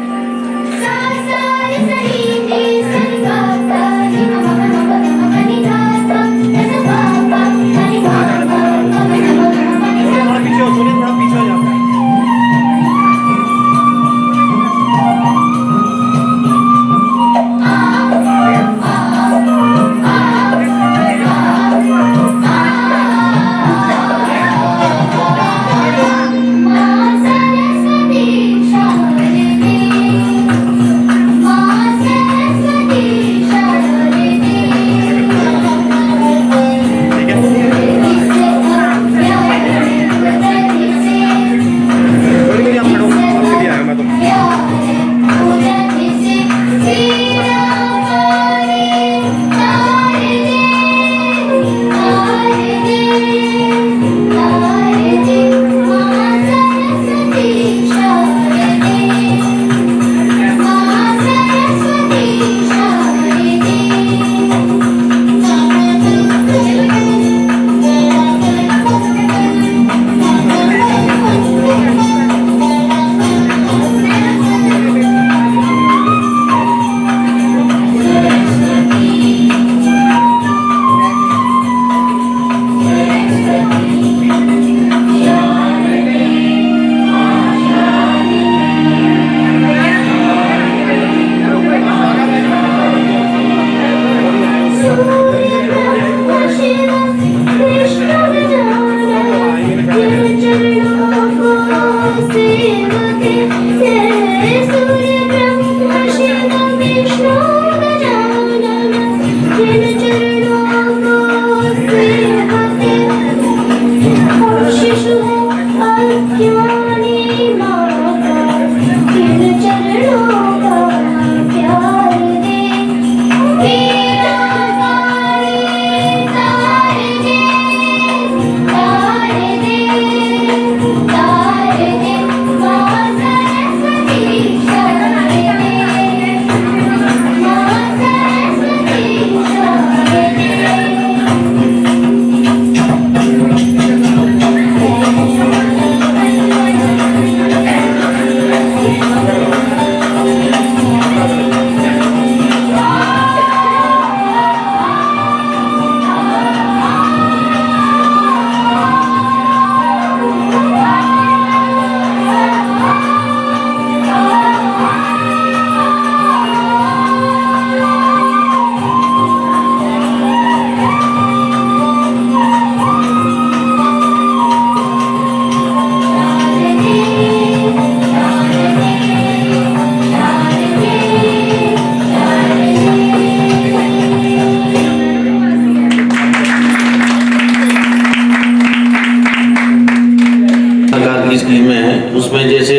स्कीमें हैं उसमें जैसे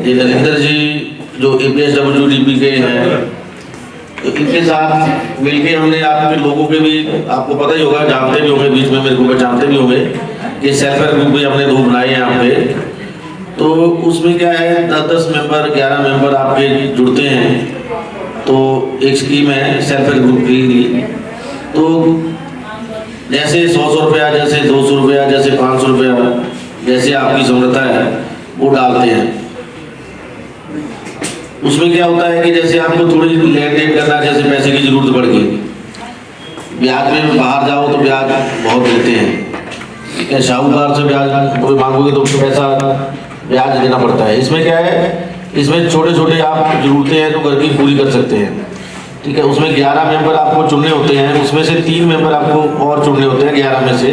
ये नरेंद्र जी जो APSWDP के हैं, तो इनके साथ मिलके हमने आपके लोगों के भी, आपको पता ही होगा, जानते भी होंगे, बीच में मेरे को पहचानते भी होंगे कि सेल्फ हेल्प ग्रुप भी हमने 2 बनाए हैं यहाँ पे। तो उसमें क्या है 10-10 मेंबर 11 मेंबर आपके जुड़ते हैं, तो एक स्कीम है सेल्फ हेल्प ग्रुप की। तो जैसे 100 रुपया, जैसे 200 रुपया, जैसे 500 रुपया, जैसे आपकी समर्था है वो डालते हैं। उसमें क्या होता है कि जैसे आपको थोड़ी लेन देन करना, जैसे पैसे की जरूरत पड़ गई, ब्याज में बाहर जाओ तो ब्याज बहुत लेते हैं, ठीक है, साहूकार से ब्याज कोई मांगोगे तो पैसा ब्याज देना पड़ता है। इसमें क्या है, इसमें छोटे छोटे आप जरूरतें हैं तो घर की पूरी कर सकते हैं, ठीक है। उसमें 11 मेंबर आपको चुनने होते हैं, उसमें से 3 मेंबर आपको और चुनने होते हैं 11 में से,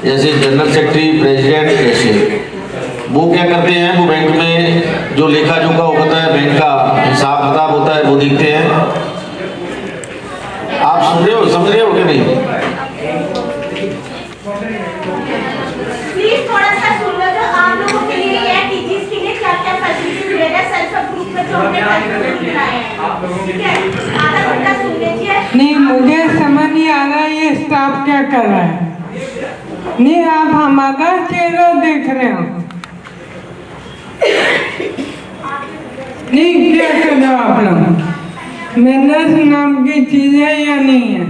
जैसे जनरल सेक्रेटरी, प्रेसिडेंट, कैशियर। वो क्या करते हैं, वो बैंक में जो लेखा जोखा होता है, बैंक का हिसाब किताब होता है, वो देखते हैं। आप सुन रहे हो, समझ रहे हो कि नहीं? प्लीज थोड़ा सा सुन लो, जो आप लोगों के लिए है, टीचर्स के लिए क्या क्या फैसिलिटी मिलेगा सेल्फ हेल्प ग्रुप में, जो हमने बनाया है, ठीक है? आधा घंटा सुन लीजिए। नहीं, मुझे समझ नहीं आ रहा ये स्टाफ क्या कर रहा है। नहीं, आप हमारा चेहरा देख रहे हो। नहीं, क्या कर रहे हो आप लोग? मेहनत नाम की चीज है या नहीं है?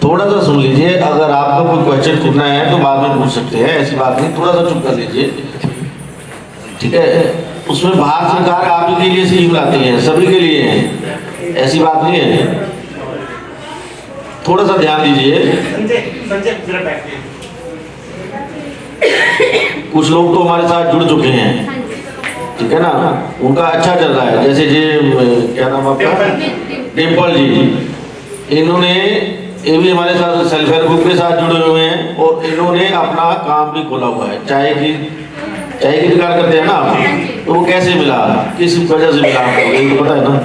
थोड़ा सा सुन लीजिए, अगर आपको कोई क्वेश्चन पूछना है तो बाद में पूछ सकते हैं, ऐसी बात नहीं, थोड़ा सा चुप कर लीजिए, ठीक है। उसमें भारत सरकार आप ही के लिए स्कीम लाती है, सभी के लिए है, ऐसी बात नहीं है, थोड़ा सा ध्यान दीजिए। कुछ लोग तो हमारे साथ जुड़ चुके हैं, ठीक है ना, उनका अच्छा चल रहा है। जैसे ये क्या नाम आपका, डिम्पल जी, इन्होंने ये भी हमारे साथ सेल्फ हेल्प ग्रुप के साथ जुड़े हुए हैं और इन्होंने अपना काम भी खोला हुआ है। चाय की दुकान करते हैं ना आप, तो वो कैसे मिला, किस वजह से मिला आपको, ये तो पता है ना,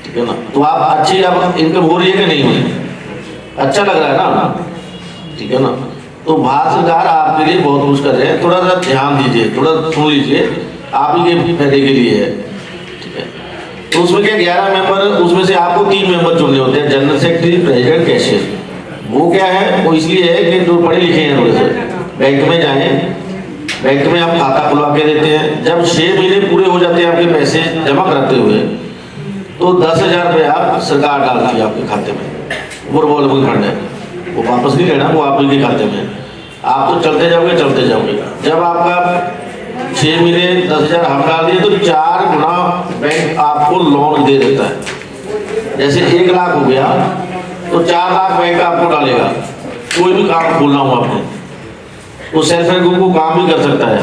ठीक है ना। तो आप अच्छी अब इनकम हो रही है कि नहीं हो रही, अच्छा लग रहा है ना, ठीक है ना। तो भारत सरकार आपके लिए बहुत कुछ कर रहे हैं, थोड़ा सा ध्यान दीजिए, थोड़ा सुन लीजिए, आप ही के फायदे के लिए है, ठीक है। तो उसमें क्या 11 मेंबर, उसमें से आपको 3 मेंबर चुनने होते हैं, जनरल सेक्रेटरी, प्रेसिडेंट, कैशियर। वो क्या है, वो इसलिए है कि जो पढ़े लिखे हैं थोड़े से, बैंक में जाएं, बैंक में आप खाता खुलवा के देते हैं। जब 6 महीने पूरे हो जाते हैं आपके पैसे जमा कराते हुए, तो 10,000 रुपया सरकार डालती है आपके खाते में, वो रिवॉल्विंग फंड है, वो वापस नहीं लेना, वो आप ही के खाते में। आप तो चलते जाओगे। जब आपका 6 महीने 10,000 हम डाल दिए तो 4 गुना बैंक आपको लोन दे देता है। जैसे 1 लाख हो गया तो 4 लाख बैंक आपको डालेगा। कोई भी काम खोलना हो आपने, वो सेल्फ हेल्प ग्रुप को काम भी कर सकता है,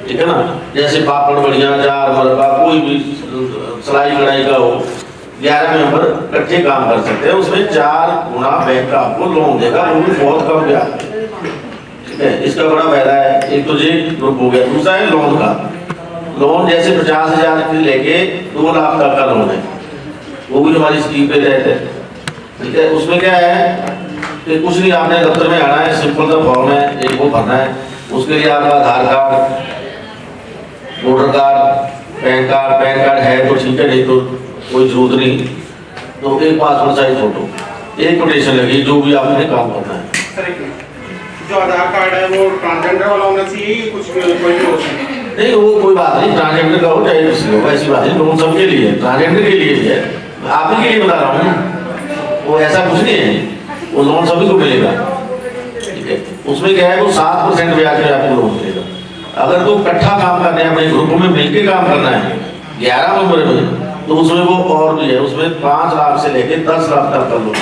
ठीक है ना। जैसे पापड़, बढ़िया, जार, मरबा, कोई भी सिलाई कढ़ाई का हो, 11 मेंबर इकट्ठे काम कर सकते हैं। उसमें 4 गुना बैंक आपको लोन देगा, वो भी बहुत कम ब्याज, ठीक है। इसका बड़ा फायदा है। एक तो ये ग्रुप हो गया, दूसरा है लोन का। लोन जैसे 50,000 से लेके 2 लाख तक का लोन है, वो भी हमारी स्कीम पे रहते हैं, ठीक है। उसमें क्या है कि कुछ नहीं, आपने दफ्तर में आना है, सिंपल सा फॉर्म है, एक वो भरना है। उसके लिए आपका Aadhaar card, voter card, PAN card है तो ठीक है, नहीं तो कोई जरूरत नहीं। तो एक पासपोर्ट साइज फोटो, एक कोटेशन लगी, जो भी आपने काम करना है। जो आधार कार्ड है वो ट्रांसजेंडर वाला होना चाहिए, कुछ कोई भी हो सकता है? नहीं, वो कोई बात नहीं, ट्रांसजेंडर का हो चाहे किसी हो, ऐसी बात नहीं, लोन सबके लिए है, ट्रांसजेंडर के लिए भी है, आप ही के लिए बता रहा हूँ, वो ऐसा कुछ नहीं है, वो लोन सभी को मिलेगा, ठीक है। उसमें क्या है, वो 7% ब्याज में आपको लोन मिलेगा। अगर तो इकट्ठा काम करना है, अपने ग्रुप में मिलकर काम करना है 11 मेंबर में, तो उसमें वो और भी है, उसमें 5 लाख से लेके 10 लाख तक का लोन,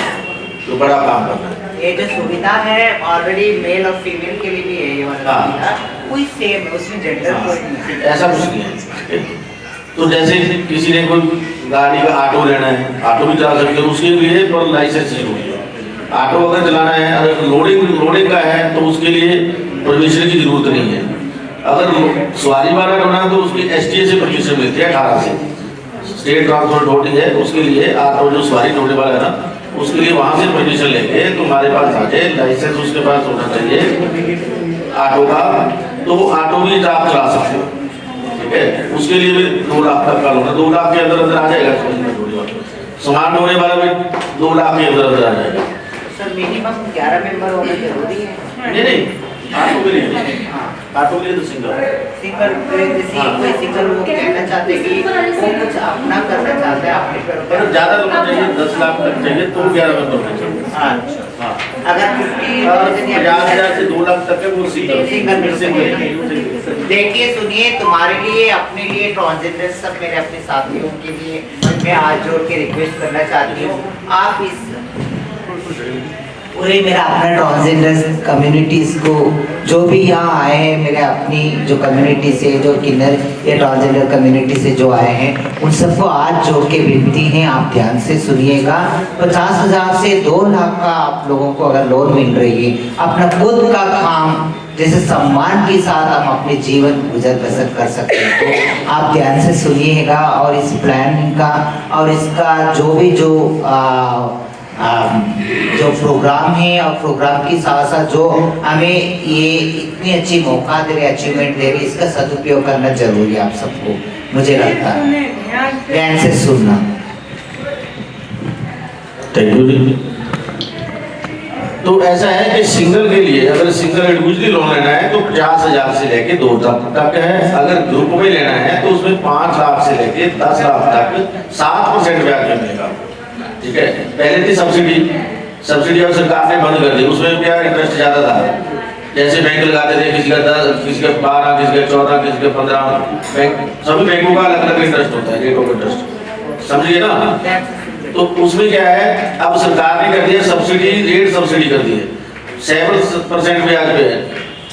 तो बड़ा काम करना है। ये जो सुविधा है ऑलरेडी मेल और फीमेल के लिए भी है, ये वाला सुविधा कोई सेम है, उसमें जेंडर कोई नहीं है, ऐसा कुछ नहीं है। तो जैसे किसी ने कोई गाड़ी का ऑटो लेना है, ऑटो भी चला सकते हो, उसके लिए पर लाइसेंस चाहिए होगी। ऑटो अगर चलाना है, अगर लोडिंग का है तो उसके लिए परमिशन की जरूरत नहीं है। अगर सवारी वाला ढोना है तो उसकी STA से परमिशन मिलती है, 18 से स्टेट ट्रांसपोर्ट अथॉरिटी है, उसके लिए ऑटो जो सवारी ढोने वाला है ना, उसके लिए वहाँ से परमिशन लेके तुम्हारे पास आ जाए, लाइसेंस उसके पास होना चाहिए ऑटो का, तो वो ऑटो भी आप चला सकते हो, ठीक है। उसके लिए भी 2 लाख तक का लोन है, 2 लाख के अंदर अंदर आ जाएगा। सामान ढोने वाला भी 2 लाख के अंदर अंदर आ जाएगा। सर मिनिमम 11 मेंबर होना जरूरी है? नहीं, ऑटो के लिए, ऑटो के लिए तो सिंगल जैसे कोई सिंगल वो कहना चाहते कि वो कुछ अपना करना चाहते हैं अपने पर ज़्यादा लोग चाहिए, 10 लाख तक चाहिए तो 11 मेंबर होना चाहिए। हाँ, अगर 50,000 से 2 लाख तक है वो सिंगल। देखिए सुनिए, तुम्हारे लिए, अपने लिए, ट्रांसजेंडर सब मेरे अपने साथियों के लिए मैं हाथ जोड़ के रिक्वेस्ट करना चाहती हूँ, आप इस पूरे मेरा अपना ट्रांसजेंडर कम्युनिटीज़ को जो भी यहाँ आए हैं, मेरे अपनी जो कम्युनिटी से, जो किन्नर या ट्रांसजेंडर कम्युनिटी से जो आए हैं, उन सबको हाथ जोड़ के विनती है, आप ध्यान से सुनिएगा। 50,000 से 2 लाख का आप लोगों को अगर लोन मिल रही है, अपना खुद का काम जैसे सम्मान के साथ हम अपने जीवन गुजर बसर कर सकते हैं, तो आप ध्यान से सुनिएगा। और इस प्लानिंग का और इसका जो भी जो प्रोग्राम है, और प्रोग्राम के साथ साथ जो हमें ये इतनी अच्छी मौका दे रहे, अचीवमेंट दे रहे, इसका सदुपयोग करना जरूरी है आप सबको, मुझे लगता है। ध्यान से सुनना। थैंक यू जी। तो ऐसा है कि सिंगल के लिए अगर सिंगल इंडिविजुअली लोन लेना है तो 50,000 से लेके 2 लाख तक है। अगर ग्रुप में लेना है तो उसमें 5 लाख से लेके 10 लाख तक 7% ब्याज में मिलेगा, ठीक है। पहले थी सब्सिडी और सरकार ने बंद कर दी, उसमें क्या इंटरेस्ट ज़्यादा था। जैसे बैंक लगाते थे, किसी का 10, किसी का 12, किसी का 14, किसी का 15, बैंक सभी बैंकों का अलग अलग इंटरेस्ट होता है, रेट ऑफ इंटरेस्ट, समझिए ना। तो उसमें क्या है, अब सरकार ने कर दिया सब्सिडी, रेट सब्सिडी कर दी है, 7% ब्याज पे है,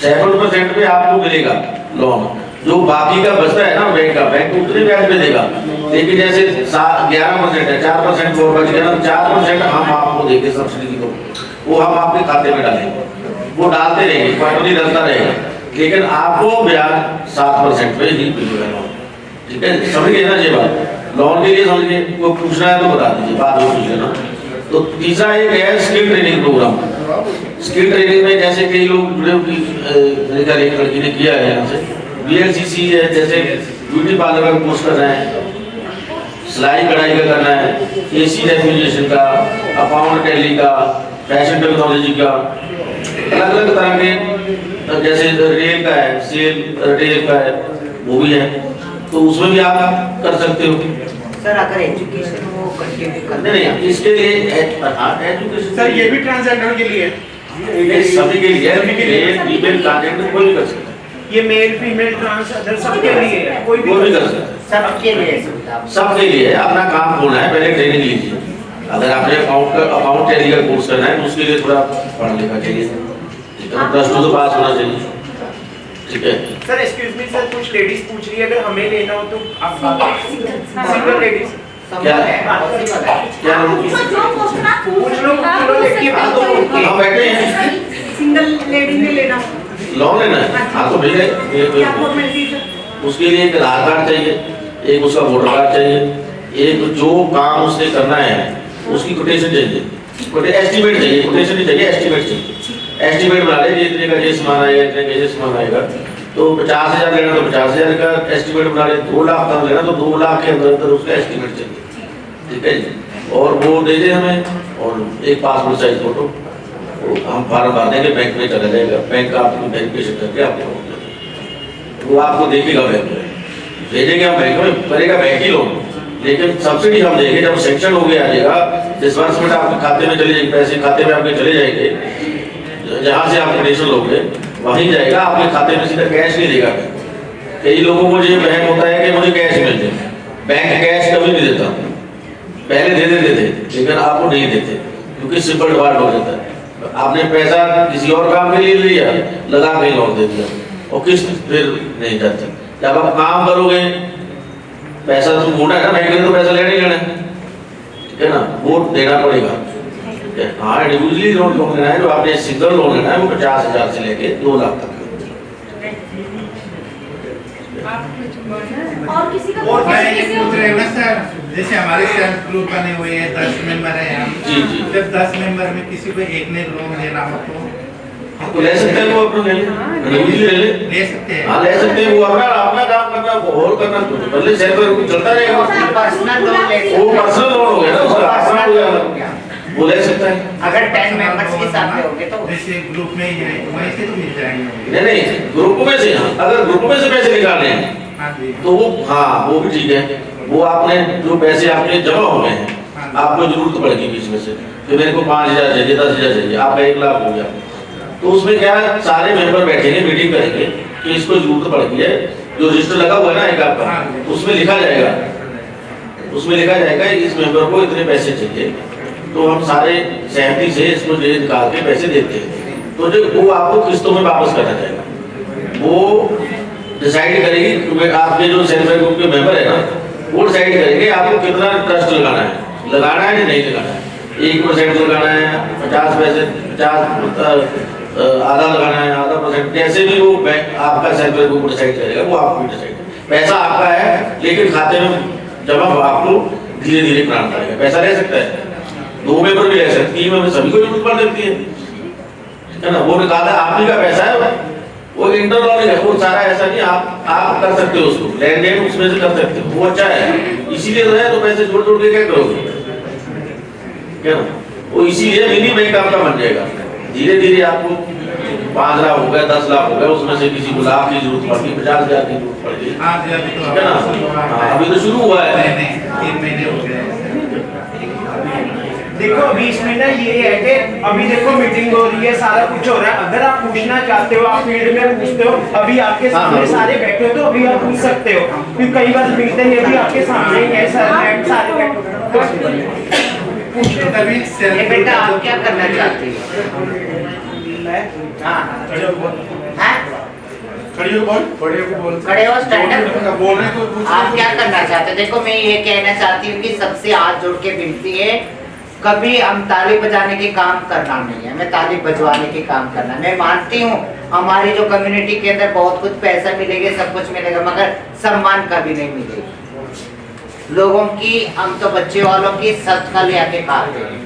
7% पे आपको मिलेगा लोन। जो बाकी का बचता है ना बैंक उतने ब्याज पे देगा, लेकिन जैसे 11% है, 4% और बच गया ना, 4% हम आपको देंगे सब्सिडी की, वो हम आपके खाते में डालेंगे, वो डालते रहेंगे, क्वार्टरली डलता रहेगा, लेकिन आपको ब्याज 7% पे ही मिलेगा लोन, ठीक है। समझ गए ना ये बात। लोन के लिए समझिए, कोई पूछना है तो बता दीजिए, बाद में पूछ लेना। तो तीसरा एक है skill training program. Skill training में जैसे कई लोग जुड़े, एक लड़की ने किया है यहाँ से BLCC है, जैसे ब्यूटी पार्लर का कोर्स कर रहे हैं, सिलाई कढ़ाई का करना है, AC रेफ्रिजरेशन का, अकाउंट टैली का, फैशन टेक्नोलॉजी का, अलग अलग तरह के, जैसे रेल का है, सेल रेल का है, वो भी है, तो उसमें भी आप कर सकते हो। सर अगर एजुकेशन वो कंटिन्यू करना नहीं, इसके लिए एजुकेशन सर ये भी ट्रांसजेंडर के लिए है, सभी के लिए, मेल फीमेल ट्रांसजेंडर कोई भी कर सकता है, ये मेल फीमेल ट्रांस अदर सबके लिए है, कोई भी कर सकता है, सबके लिए, सबके लिए। अपना काम खोलना है, पहले ट्रेनिंग लीजिए। अगर आपने अकाउंट टैली का कोर्स करना है तो उसके लिए थोड़ा पढ़ लिखा चाहिए, +2 तो पास होना चाहिए, ठीक है। सर एक्सक्यूज मी सर, कुछ लेडीज पूछ रही है अगर हमें लेना हो तो आप सिंगल लेडीज क्या कुछ लोग देखिए हम बैठे हैं, सिंगल लेडी ने लेना लोन लेना है, हाँ तो भेजे। उसके लिए एक आधार कार्ड चाहिए, एक उसका वोटर कार्ड चाहिए, एक जो काम उसने करना है उसकी कोटेशन चाहिए, एस्टीमेट चाहिए, कोटेशन नहीं चाहिए, एस्टीमेट चाहिए। एस्टीमेट बना ले, इतने का ये सामान आएगा, इतने का ये सामान आएगा, तो 50,000 लेना तो 50,000 का एस्टीमेट बना ले, 2 लाख का लेना तो 2 लाख के अंदर अंदर उसका एस्टीमेट चाहिए, ठीक है जी। और वो दे दे हमें, और एक पासपोर्ट साइज फोटो, हम फॉर्म भर देंगे, बैंक में चला जाएगा, बैंक का आपको वेरिफिकेशन करके आपको वो आपको देखेगा, बैंक में भेजेंगे, हम बैंक में करेगा बैंक ही लोन, लेकिन सब्सिडी हम देंगे जब सेक्शन हो गया आ जाएगा, डिस्बर्समेंट आपके खाते में चले जाएंगे, पैसे खाते में आपके चले जाएंगे, जहाँ से आप कोटेशन लोगे वहीं जाएगा, आपके खाते में सीधा कैश नहीं देगा। कई लोगों को ये वहम होता है कि मुझे कैश मिल जाए, बैंक कैश कभी नहीं देता, पहले दे देते थे लेकिन आपको नहीं देते, क्योंकि सिंपल डिफॉल्ट हो जाता है। आपने पैसा किसी और काम के लिए लिया, लगा कहीं और दे दिया, और किस्त फिर नहीं जाता। जब आप काम करोगे, पैसा तो मोटा है ना, बैंक में तो पैसा लेना ही लेना है, ठीक है ना, वो देना पड़ेगा। हाँ, इंडिविजुअली लोन लेना है, जो आपने सिंगल लोन लेना है वो 50,000 से लेके 2 लाख तक। और किसी का और मैं ये पूछ रहे हैं ना सर, जैसे हमारे सेल्फ ग्रुप बने हुए हैं 10 मेंबर है हम। जी जी। जब 10 मेंबर में किसी को एक ने लोन लेना हो तो ले सकते हैं, वो अपना ले ले सकते हैं। हाँ ले सकते हैं, वो अपना काम करना और करना पहले सेल्फ ग्रुप चलता रहेगा। पर्सनल लोन ले वो पर्सनल लोन हो गया ना, उसका अपना हो गया, वो ले सकता है। अगर 10 मेंबर्स के साथ में होंगे तो जैसे ग्रुप में ही है वहीं से तो मिल जाएंगे। नहीं ग्रुप में से, अगर ग्रुप में से पैसे निकालने हैं हाँ जी। तो वो भी ठीक है। वो आपने जो पैसे आपके जमा हो गए हैं, आपको जरूरत पड़ेगी बीच में से कि मेरे को 5,000 चाहिए, 10,000 चाहिए, आपका 1 लाख हो गया, तो उसमें क्या सारे मेंबर बैठेंगे, मीटिंग करेंगे कि इसको जरूरत पड़ गई है। जो रजिस्टर लगा हुआ है ना एक आपका, उसमें लिखा जाएगा, इस मेंबर को इतने पैसे चाहिए, तो हम सारे सहमति से इसको निकाल के पैसे देते हैं। तो जो वो आपको किस्तों में वापस करना चाहेगा, वो डिसाइड करेगी। आपके जो सेल्फ हेल्प ग्रुप के मेंबर है ना, वो डिसाइड करेंगे आपको कितना ट्रस्ट लगाना है या नहीं लगाना है। 1% लगाना है, 50 पैसे, 50 आधा लगाना है, आधा %, जैसे भी वो बैंक आपका सेल्फ हेल्प ग्रुप डिसाइड करेगा, वो आपको डिसाइड। पैसा आपका है लेकिन खाते में जमा आपको धीरे धीरे कराना पड़ेगा। पैसा ले सकता है, 2 मेंबर भी ले सकते, 3 मेंबर, सभी को जरूरत पड़ सकती है ना। वो निकाला आप ही का पैसा है, वो इंटरनल है, वो सारा ऐसा नहीं, आप कर सकते हो उसको, लेन देन उसमें से कर सकते हो, वो अच्छा है। इसीलिए तो है, तो पैसे जोड़ के क्या करोगे, क्या ना, वो इसीलिए मिनी बैंक आपका बन जाएगा। धीरे धीरे आपको 5 लाख हो गया, 10 लाख हो गया, उसमें से किसी को लाख की जरूरत पड़ती, 50,000 की जरूरत पड़ती, है ना। अभी तो शुरू हुआ है, 3 महीने हो गए। देखो बीच में ना ये है कि अभी देखो मीटिंग हो रही है, सारा कुछ हो रहा है। अगर आप पूछना चाहते हो, आप फील्ड में पूछते हो, अभी आपके सामने सारे बैठे हो, तो अभी आप पूछ सकते हो, क्योंकि कई बार मिलते हैं अभी आपके सामने ही है, सर सारे बैठे हो। ये बेटा आप क्या करना चाहते हैं? खड़े हो, स्टैंड अप। आप क्या करना चाहते हैं? देखो मैं ये कहना चाहती हूँ कि सबसे हाथ जोड़ के विनती है, कभी हम ताली बजाने के काम करना नहीं है, हमें ताली बजवाने के काम करना है। मैं मानती हूँ हमारी जो कम्युनिटी के अंदर बहुत कुछ पैसा मिलेगा, सब कुछ मिलेगा, मगर सम्मान कभी नहीं मिलेगा। लोगों की, हम तो बच्चे वालों की सदका ले आके खाते हैं।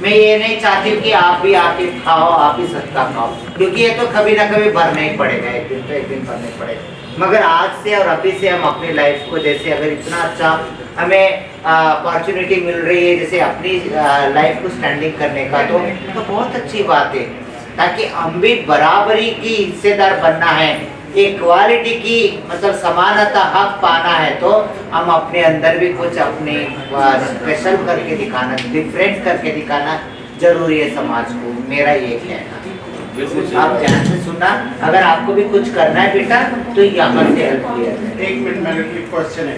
मैं ये नहीं चाहती कि आप भी आके खाओ, आप भी सदका खाओ, क्योंकि ये तो कभी ना कभी भरना ही पड़ेगा, एक दिन तो एक दिन भरना ही पड़ेगा। मगर आज से और अभी से हम अपनी लाइफ को, जैसे अगर इतना अच्छा हमें अपॉर्चुनिटी मिल रही है जैसे अपनी लाइफ को स्टैंडिंग करने का, तो बहुत अच्छी बात है। ताकि हम भी बराबरी की हिस्सेदार बनना है, इक्वालिटी की मतलब समानता हक पाना है, तो हम अपने अंदर भी कुछ अपने स्पेशल करके दिखाना, डिफरेंट करके दिखाना जरूरी है समाज को। मेरा ये कहना है। आप ध्यान से सुनना, अगर आपको भी कुछ करना है बेटा तो यहाँ से हेल्प किया जाए। 1 मिनट मेरे लिए क्वेश्चन है।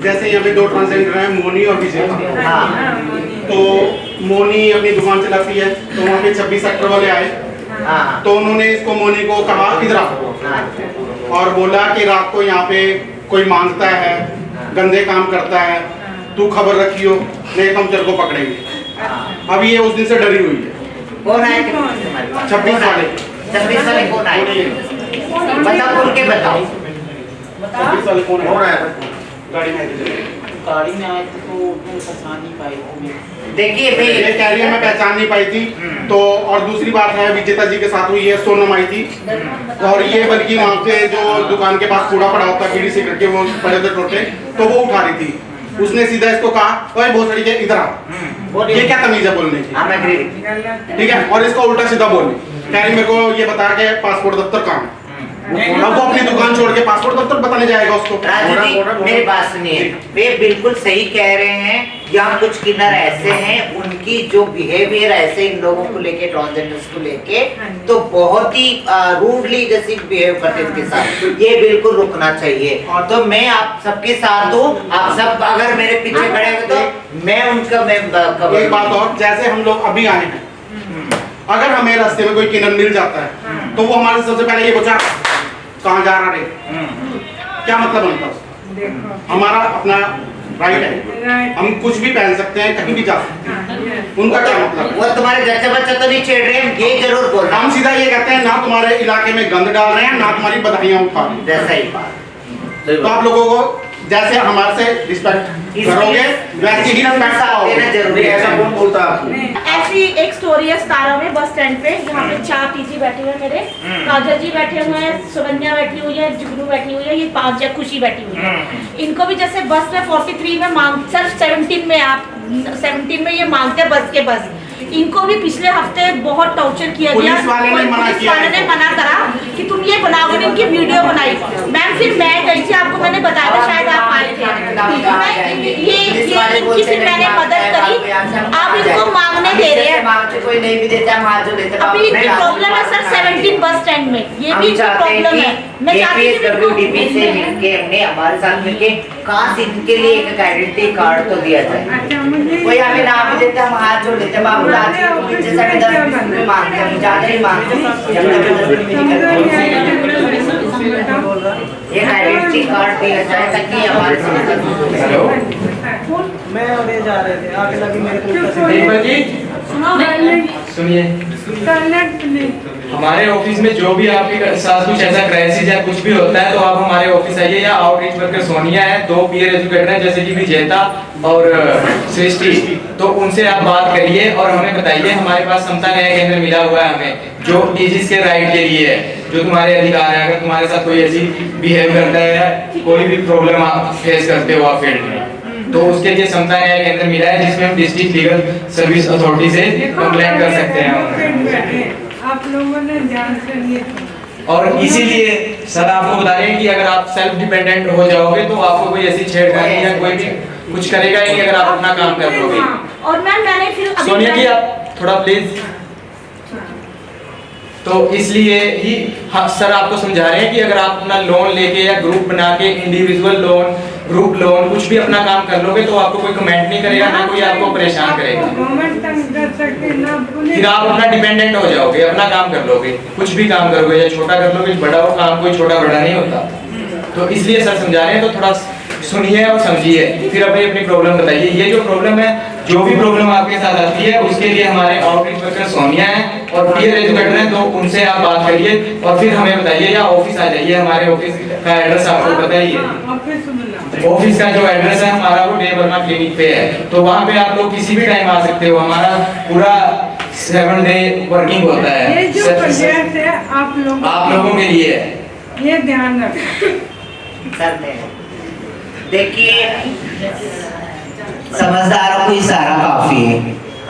जैसे यहाँ पे 2 ट्रांसजेंडर हैं, मोनी और विजय। हाँ। तो मोनी अपनी दुकान चलाती है, तो वहाँ पे 26 सेक्टर वाले आए, तो उन्होंने इसको मोनी को कहा इधर आओ, और बोला कि रात को यहाँ पे कोई मांगता है, गंदे काम करता है, तू खबर रखियो, नहीं तो हम तेरे को पकड़ेंगे। अब ये उस दिन से डरी हुई है। कौन आए? 26 वाले। 26 वाले कौन आए? बताओ, बोल के बताओ। 26 वाले कौन है? गाड़ी में आए थे तो पहचान नहीं पाई। देखिए ये कह रही है मैं पहचान नहीं पाई थी। तो और दूसरी बात है, विजेता जी के साथ हुई है, सोनम आई थी, और ये बल्कि वहाँ पे जो दुकान के पास कूड़ा पड़ा होता है, बीड़ी सिगरेट के वो पड़े थे टोटे, तो वो उठा रही थी। उसने सीधा इसको कहा, ओए भोसड़ी के इधर आ। ये क्या तमीज है बोलने की? ठीक है, और इसको उल्टा सीधा बोली, कह रही मेरे को ये बता के पासपोर्ट दफ्तर कहाँ है। अब वो अपनी दुकान छोड़ के पासपोर्ट दफ्तर बताने जाएगा उसको। राजू जी मेरी बात सुनिए, वे बिल्कुल सही कह रहे हैं। यहाँ कुछ किन्नर ऐसे हैं, उनकी जो बिहेवियर ऐसे इन लोगों को लेके, ट्रांसजेंडर्स को लेके, तो बहुत ही रूडली जैसी बिहेव करते उनके साथ, ये बिल्कुल रुकना चाहिए। तो मैं आप सबके साथ हूँ, आप सब अगर मेरे पीछे खड़े हो तो मैं उनका एक बात और, जैसे हम लोग अभी आए हैं, अगर हमें रास्ते में कोई किन्नर मिल जाता है तो वो हमारे सबसे पहले ये पूछा कहाँ जा रहा रे, क्या मतलब बनता है? हमारा अपना राइट है, हम कुछ भी पहन सकते हैं, कहीं भी जा सकते हैं, उनका क्या मतलब? वो तुम्हारे जच्चे बच्चे तो नहीं छेड़ रहे हैं, ये जरूर बोल रहे हैं। हम सीधा ये कहते हैं ना तुम्हारे इलाके में गंद डाल रहे हैं, ना तुम्हारी बधाइयाँ उठा रहे हैं। जैसा ही बात, तो आप लोगों को जैसे हमारे से रिस्पेक्ट करोगे वैसे ही रिस्पेक्ट देना जरूरी है। ऐसा कौन बोलता है आपको? ऐसी एक स्टोरी है 17 में बस स्टैंड पे, यहाँ पे 4 टीजी बैठे हुए हैं मेरे, काजल जी बैठे हुए हैं, सुकन्या बैठी हुई है, जुगनू बैठी हुई है, ये 5 जगह खुशी बैठी हुई है। इनको भी जैसे बस में 43 में मांग, सिर्फ 17 में आप 17 में ये मांगते बस के बस, इनको भी पिछले हफ्ते बहुत टॉर्चर किया गया। पुलिस वाले ने मना करा कि तुम ये बनाओगे, इनकी वीडियो बनाई। मैम फिर मैं गई थी, आपको मैंने बताया था, शायद आप आए थे, ये इनकी फिर मैंने मदद करी। आप इनको मांगने दे रहे हैं, कोई नहीं भी देता, हम हाथ जो देते हैं। अभी इनकी प्रॉब्लम है सर 17 बस स्टैंड में, ये भी प्रॉब्लम है। मैं चाहती हूँ APSWDP से मिलके हमने हमारे साथ मिलके कहाँ से इनके लिए एक आइडेंटिटी कार्ड तो दिया जाए। कोई हमें नाम भी देते, हम हाथ जोड़ लेते, बाबू आज जैसा कि 10 रुपये मांगते हैं, ज्यादा ही मांगते हैं, एक आइडेंटिटी कार्ड दिया जाए ताकि हमारे मैं और ये जा रहे थे, आगे लगी मेरे सुनिए, हमारे ऑफिस में जो भी आपके साथ कुछ ऐसा क्राइसिस या कुछ भी होता है तो आप हमारे ऑफिस आइए, या आउटरीच वर्कर सोनिया है, 2 पीयर एजुकेटर हैं जैसे कि विजेता और सृष्टि, तो उनसे आप बात करिए और हमें बताइए। हमारे पास समता न्याय केंद्र मिला हुआ है हमें, जो टीजीज के राइट के लिए है, जो तुम्हारे अधिकार है। अगर तुम्हारे साथ कोई ऐसी बिहेव करता है, कोई भी प्रॉब्लम आप फेस करते हो आप फील्ड में, तो उसके लिए समता न्याय केंद्र मिला है, जिसमें हम डिस्ट्रिक्ट लीगल सर्विस अथॉरिटी से कंप्लेंट कर सकते हैं। आप लोगों ने ध्यान से ये और इसीलिए सर आपको बता रहे हैं कि अगर आप सेल्फ डिपेंडेंट हो जाओगे तो आपको कोई ऐसी छेड़खानी या कोई भी कुछ करेगा ही नहीं, अगर आप अपना काम कर लोगे। और मैंने फिर सोनिया जी आप थोड़ा प्लीज। तो इसलिए ही सर आपको समझा रहे हैं कि अगर आप अपना लोन लेके या ग्रुप बना के इंडिविजुअल लोन, ग्रुप लोन, कुछ भी अपना काम कर लोगे तो आपको कोई कमेंट नहीं करेगा, ना कोई आपको परेशान करेगा। फिर आप अपना डिपेंडेंट हो जाओगे, अपना काम कर लोगे, कुछ भी काम करोगे, या छोटा कर लोगे बड़ा हो, काम कोई छोटा बड़ा नहीं होता। तो इसलिए सर समझा रहे हैं, तो थोड़ा सुनिए और समझिए, फिर अपनी प्रॉब्लम बताइए। ये जो प्रॉब्लम है, जो भी प्रॉब्लम आपके साथ आती है, उसके लिए हमारे आउटरीच वर्कर सोनिया है और पीयर एजुकेटर हैं, तो उनसे आप बात करिए और फिर हमें बताइए, या ऑफिस आ जाइए। हमारे ऑफिस का एड्रेस आपको पता ही है, ऑफिस का जो एड्रेस है हमारा वो डे वर्मा क्लिनिक पे है, तो वहाँ पे आप लोग किसी भी टाइम आ सकते हो। हमारा पूरा 7 डे वर्किंग होता है। ये जो प्रोजेक्ट है आप लोगों के लिए है, ये ध्यान रखें। देखिए, समझदारों को इशारा काफी है।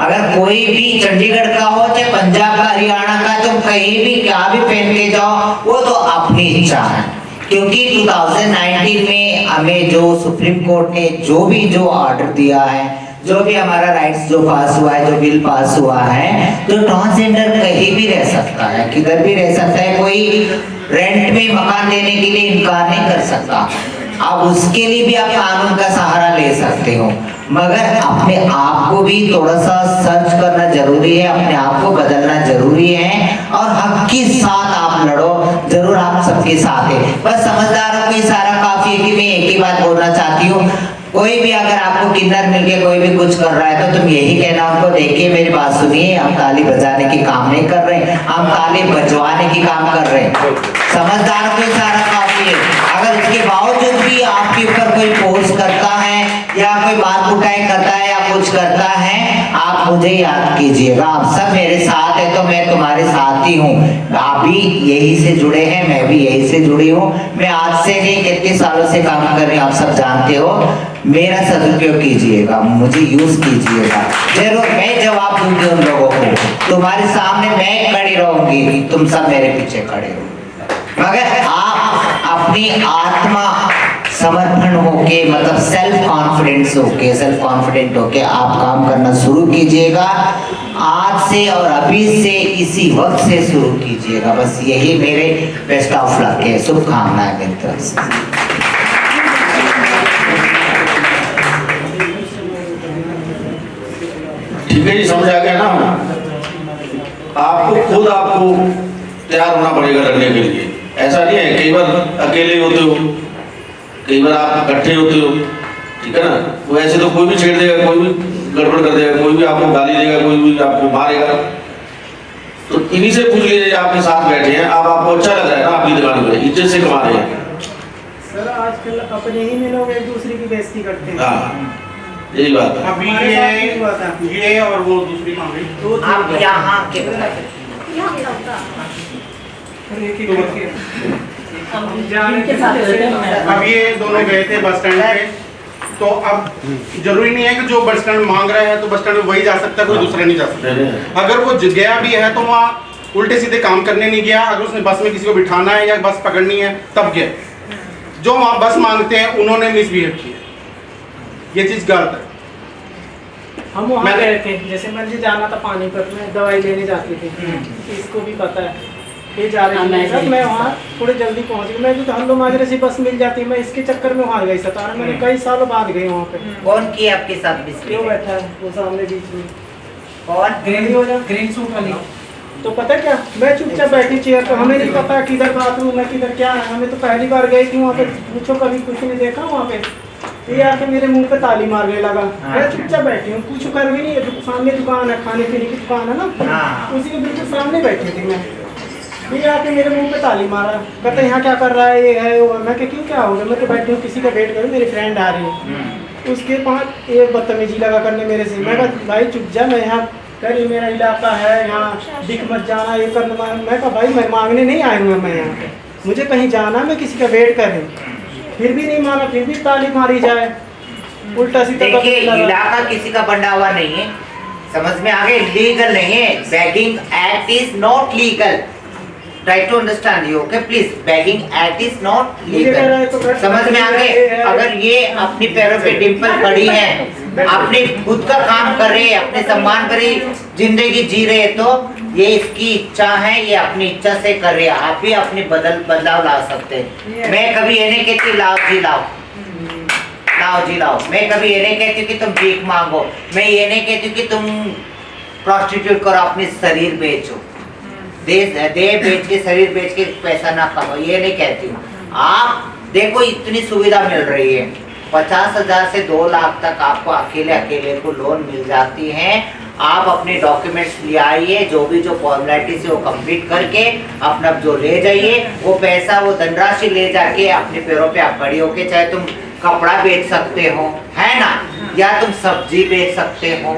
अगर कोई भी चंडीगढ़ का हो चाहे पंजाब का, हरियाणा का, तुम कहीं भी क्या भी पहन के जाओ, वो तो अपनी इच्छा है। क्योंकि 2019 में हमें जो सुप्रीम कोर्ट ने जो ऑर्डर दिया है, जो भी हमारा राइट्स जो पास हुआ है, जो बिल पास हुआ है, तो ट्रांसजेंडर कहीं भी रह सकता है, किधर भी रह सकता है, कोई रेंट में मकान लेने के लिए इनकार नहीं कर सकता। अब उसके लिए भी आप कानून का सहारा ले सकते हो, मगर अपने आप को भी थोड़ा सा सर्च करना जरूरी है, अपने आप को बदलना जरूरी है और हक के साथ आप लड़ो। जरूर आप सबके साथ है, बस समझदारों को इशारा काफी है कि मैं एक ही बात बोलना चाहती हूँ। कोई भी अगर आपको किन्नर मिलके कोई भी कुछ कर रहा है तो तुम यही कहना उनको, देखिए मेरी बात सुनिए, हम ताली बजाने की काम नहीं कर रहे, हम ताली बजवाने की काम कर रहे हैं। समझदारों को इशारा काफी है। अगर उसके बावजूद भी आपके ऊपर कोई फोर्स करता है या कोई बात कुटाई करता है या कुछ करता है, आप मुझे याद कीजिएगा, आप सब मेरे साथ है तो मैं तुम्हारे साथ ही हूँ। आप भी यही से जुड़े हैं, मैं भी यही से जुड़ी हूँ। मैं आज से नहीं, कितने सालों से काम कर रही हूँ, आप सब जानते हो। मेरा सदुपयोग कीजिएगा, मुझे यूज कीजिएगा, जरूर मैं जवाब दूंगी उन लोगों को। तुम्हारे सामने मैं खड़ी रहूंगी, तुम सब मेरे पीछे खड़े हो, मगर आप अपनी आत्मा समर्पण होके, मतलब सेल्फ कॉन्फिडेंट होके आप काम करना शुरू कीजिएगा। आज से और अभी से, इसी वक्त से शुरू कीजिएगा। बस यही मेरे बेस्ट ऑफ लक है, शुभकामनाएं मेरी तरफ से। ठीक है जी, समझ आ गया ना। आपको तैयार होना पड़ेगा लड़ने के लिए। ऐसा नहीं है, कई बार अकेले होते हो, कई बार आप इकट्ठे होते हो, ठीक है ना। वो ऐसे तो कोई भी छेड़ देगा, कोई भी गड़बड़ कर देगा, कोई भी आपको गाली देगा, कोई भी आपको मारेगा। तो इन्हीं से पूछ लीजिए, आपके साथ बैठे हैं, अब आपको अच्छा लग रहा है ना, आपकी दुकान पे इज्जत से कमा रहे हैं। सर आजकल अपने ही में लोग एक दूसरे की बेइज्जती करते हैं। हाँ यही बात है। अभी ये और वो दूसरी कहाँ गई? आप यहाँ के अब ये दोनों गए थे बस स्टैंड पे, तो अब जरूरी नहीं है कि जो बस स्टैंड मांग रहा है तो बस स्टैंड वही जा सकता है, कोई दूसरा नहीं जा सकता। अगर वो गया भी है तो वहाँ उल्टे सीधे काम करने नहीं गया, अगर उसने बस में किसी को बिठाना है या बस पकड़नी है तब गया। जो वहाँ बस मांगते हैं उन्होंने मिसबिहेव किया, ये चीज़ गलत है। हम वहाँ गए थे, जैसे मुझे जाना था पानीपत में, दवाई लेने जाती थी, इसको भी पता है, ये जा रहे थे सर, मैं वहाँ थोड़ी जल्दी पहुँच गई। मैं तो हम लोग माजरे से बस मिल जाती, मैं इसके चक्कर में वहाँ गई सतारा, मैंने कई सालों बाद गई वहाँ पे। कौन किया आपके साथ क्यों बैठा है वो सामने बीच में? कौन? ग्रीन सूट वाली। तो पता क्या, मैं चुपचाप बैठी चेयर पर, हमें नहीं पता किधर बाथरूम है किधर क्या है, हमें तो पहली बार गई थी वहाँ पे, पूछो कभी कुछ नहीं देखा वहाँ पे। ये आके मेरे मुंह पे ताली मारने लगा। मैं चुपचाप बैठी हूँ, कुछ कर भी नहीं है, सामने दुकान है, खाने पीने की दुकान है ना, उसी के बिल्कुल सामने बैठी थी मैं। ये आके मेरे मुंह पे ताली मारा, कहते यहाँ क्या कर रहा है, ये है वो। मैं क्यों क्या हो गया, मैं तो बैठी हूँ किसी का वेट करूँ, मेरी फ्रेंड आ रही है। उसके पास ये बदतमीजी लगा करने मेरे से। मैं कहा भाई चुप जा, मैं यहाँ कर, ये मेरा इलाका है, यहाँ दिख मत जाना, ये करना। मैं कहा भाई मैं मांगने नहीं आया हूँ, मैं यहाँ पे मुझे कहीं जाना, मैं किसी का वेट कर रही हूँ। फिर भी नहीं माना, फिर भी ताली मारी जाए, उल्टा सीधा। देखिए इलाका किसी का बंधा हुआ नहीं है, समझ में आ गए, लीगल नहीं है। Begging act is not legal, try to understand you, okay please. Begging act is not legal, समझ में आ गए। अगर ये अपनी पैरों पे डिम्पल खड़ी है, अपने खुद का काम कर रहे हैं, अपने सम्मान भरी जिंदगी जी रहे हैं, तो ये इसकी इच्छा है, ये अपनी इच्छा से कर रहे हैं। आप भी अपनी बदलाव ला सकते हैं। मैं कभी ये नहीं कहती लाओ जी लाओ, लाओ जी लाओ। मैं कभी ये नहीं कहती कि तुम भीख मांगो, मैं ये नहीं कहती कि तुम प्रोस्टिट्यूट करो, अपनी शरीर बेचो, दे बेच के, शरीर बेच के पैसा ना कमाओ, ये नहीं कहती हूँ। आप देखो इतनी सुविधा मिल रही है, 50,000 से 2 लाख तक आपको अकेले को लोन मिल जाती है। आप अपने डॉक्यूमेंट्स ले आइए, जो फॉर्मेलिटीज है वो कंप्लीट करके अपना जो ले जाइए, वो पैसा, वो धनराशि ले जाके अपने पैरों पे आप खड़ी होके, चाहे तुम कपड़ा बेच सकते हो, है ना, या तुम सब्जी बेच सकते हो,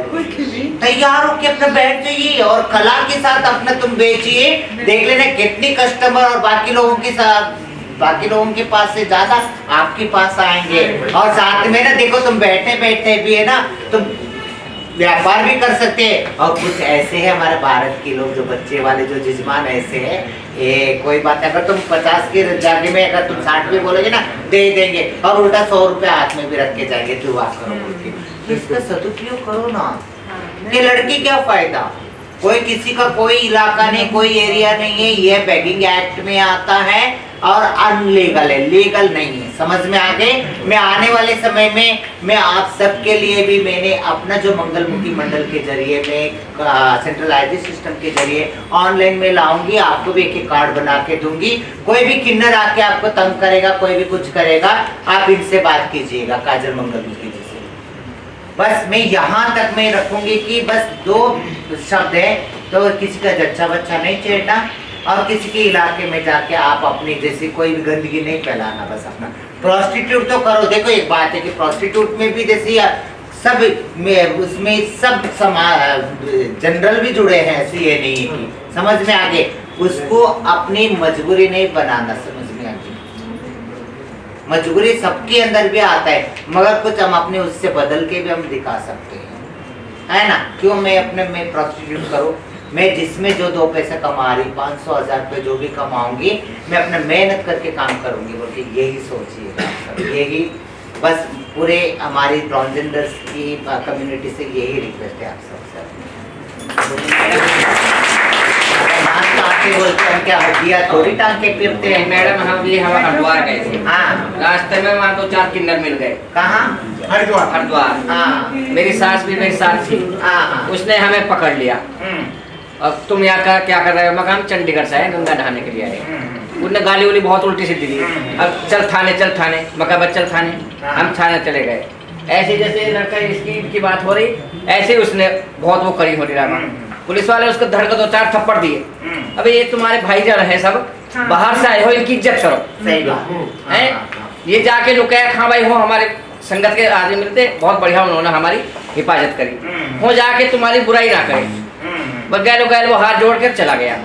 तैयार होके अपना बैठ जाइए और कला के साथ अपना तुम बेचिए। देख लेना कितनी कस्टमर और बाकी लोगों के पास से ज्यादा आपके पास आएंगे। और साथ में ना देखो, तुम बैठे बैठे भी है ना, तुम व्यापार भी कर सकते हैं। और कुछ ऐसे हैं हमारे भारत के लोग, जो बच्चे वाले जो जजमान ऐसे हैं, ये कोई बात है, अगर तुम 50 के जाके में अगर तुम 60 में बोलोगे ना, दे देंगे, और उल्टा 100 रुपया हाथ में भी रख के जाएंगे, तू बात करो बोल के। इसका सदुपयोग करो ना, ये लड़की क्या फायदा। कोई किसी का कोई इलाका नहीं, कोई एरिया नहीं है, ये बेगिंग एक्ट में आता है और अनलीगल है, लीगल नहीं है, समझ में आ गए। मैं आने वाले समय में मैं आप सबके लिए भी मैंने अपना जो मंगलमुखी मंडल के जरिए में सेंट्रलाइज्ड सिस्टम के जरिए ऑनलाइन में लाऊंगी, आपको भी एक कार्ड बना के दूंगी। कोई भी किन्नर आके आपको तंग करेगा, कोई भी कुछ करेगा, आप इनसे बात कीजिएगा, काजल मंगलमुखी जी से। बस मैं यहाँ तक मैं रखूंगी कि बस 2 शब्द है, तो किसी का जच्चा बच्चा नहीं छेड़ना, और किसी के इलाके में जाके आप अपनी जैसी कोई भी गंदगी नहीं फैलाना। बस अपना प्रोस्टिट्यूट तो करो। देखो एक बात है कि प्रोस्टिट्यूट में भी जैसी सब में, उसमें सब जनरल भी जुड़े हैं, ऐसी ये नहीं है कि, समझ में आ गए। उसको अपनी मजबूरी नहीं बनाना, समझ में आ गई। मजबूरी सबके अंदर भी आता है, मगर कुछ हम अपने उससे बदल के भी हम दिखा सकते हैं, है ना। क्यों मैं अपने में प्रोस्टिट्यूट करूँ, मैं जिसमें जो 2 पैसे कमा रही, 500-1000 रुपये जो भी कमाऊंगी, मैं अपना मेहनत करके काम करूंगी बोल के, यही सोचिए। यही बस पूरे हमारी ट्रांसजेंडर्स की कम्युनिटी से यही रिक्वेस्ट है आप सबसे। बोलते हैं क्या हड्डियाँ थोड़ी टांग के फिरते हैं। मैडम हम हरिद्वार गए थे, हाँ, रास्ते में वहाँ 2-4 किन्नर मिल गए। कहाँ? हरिद्वार। हाँ, मेरी सास भी मेरे साथ थी। हाँ, उसने हमें पकड़ लिया, अब तुम यहाँ का क्या कर रहे हो। मैं कहा चंडीगढ़ से आए, गंगा नहाने के लिए आए। उनने गाली बहुत उल्टी सीधी दी, अब चल थाने। मैं कहा चल थाने, हम थाने चले गए। ऐसे जैसे लड़का इसकी बात हो रही, ऐसे उसने बहुत वो करी हो रहा। पुलिस वाले उसको धड़ के 2-4 थप्पड़ दिए। अबे ये तुम्हारे भाईजान है सब, बाहर से आए हो, इनकी इज्जत करो। सही बात है। ये जाके लुकाया, हाँ भाई हो हमारे संगत के आदमी मिलते, बहुत बढ़िया उन्होंने हमारी हिफाजत करी, हो जाके तुम्हारी बुराई ना करे। बगैर वो हाथ जोड़ कर चला गया।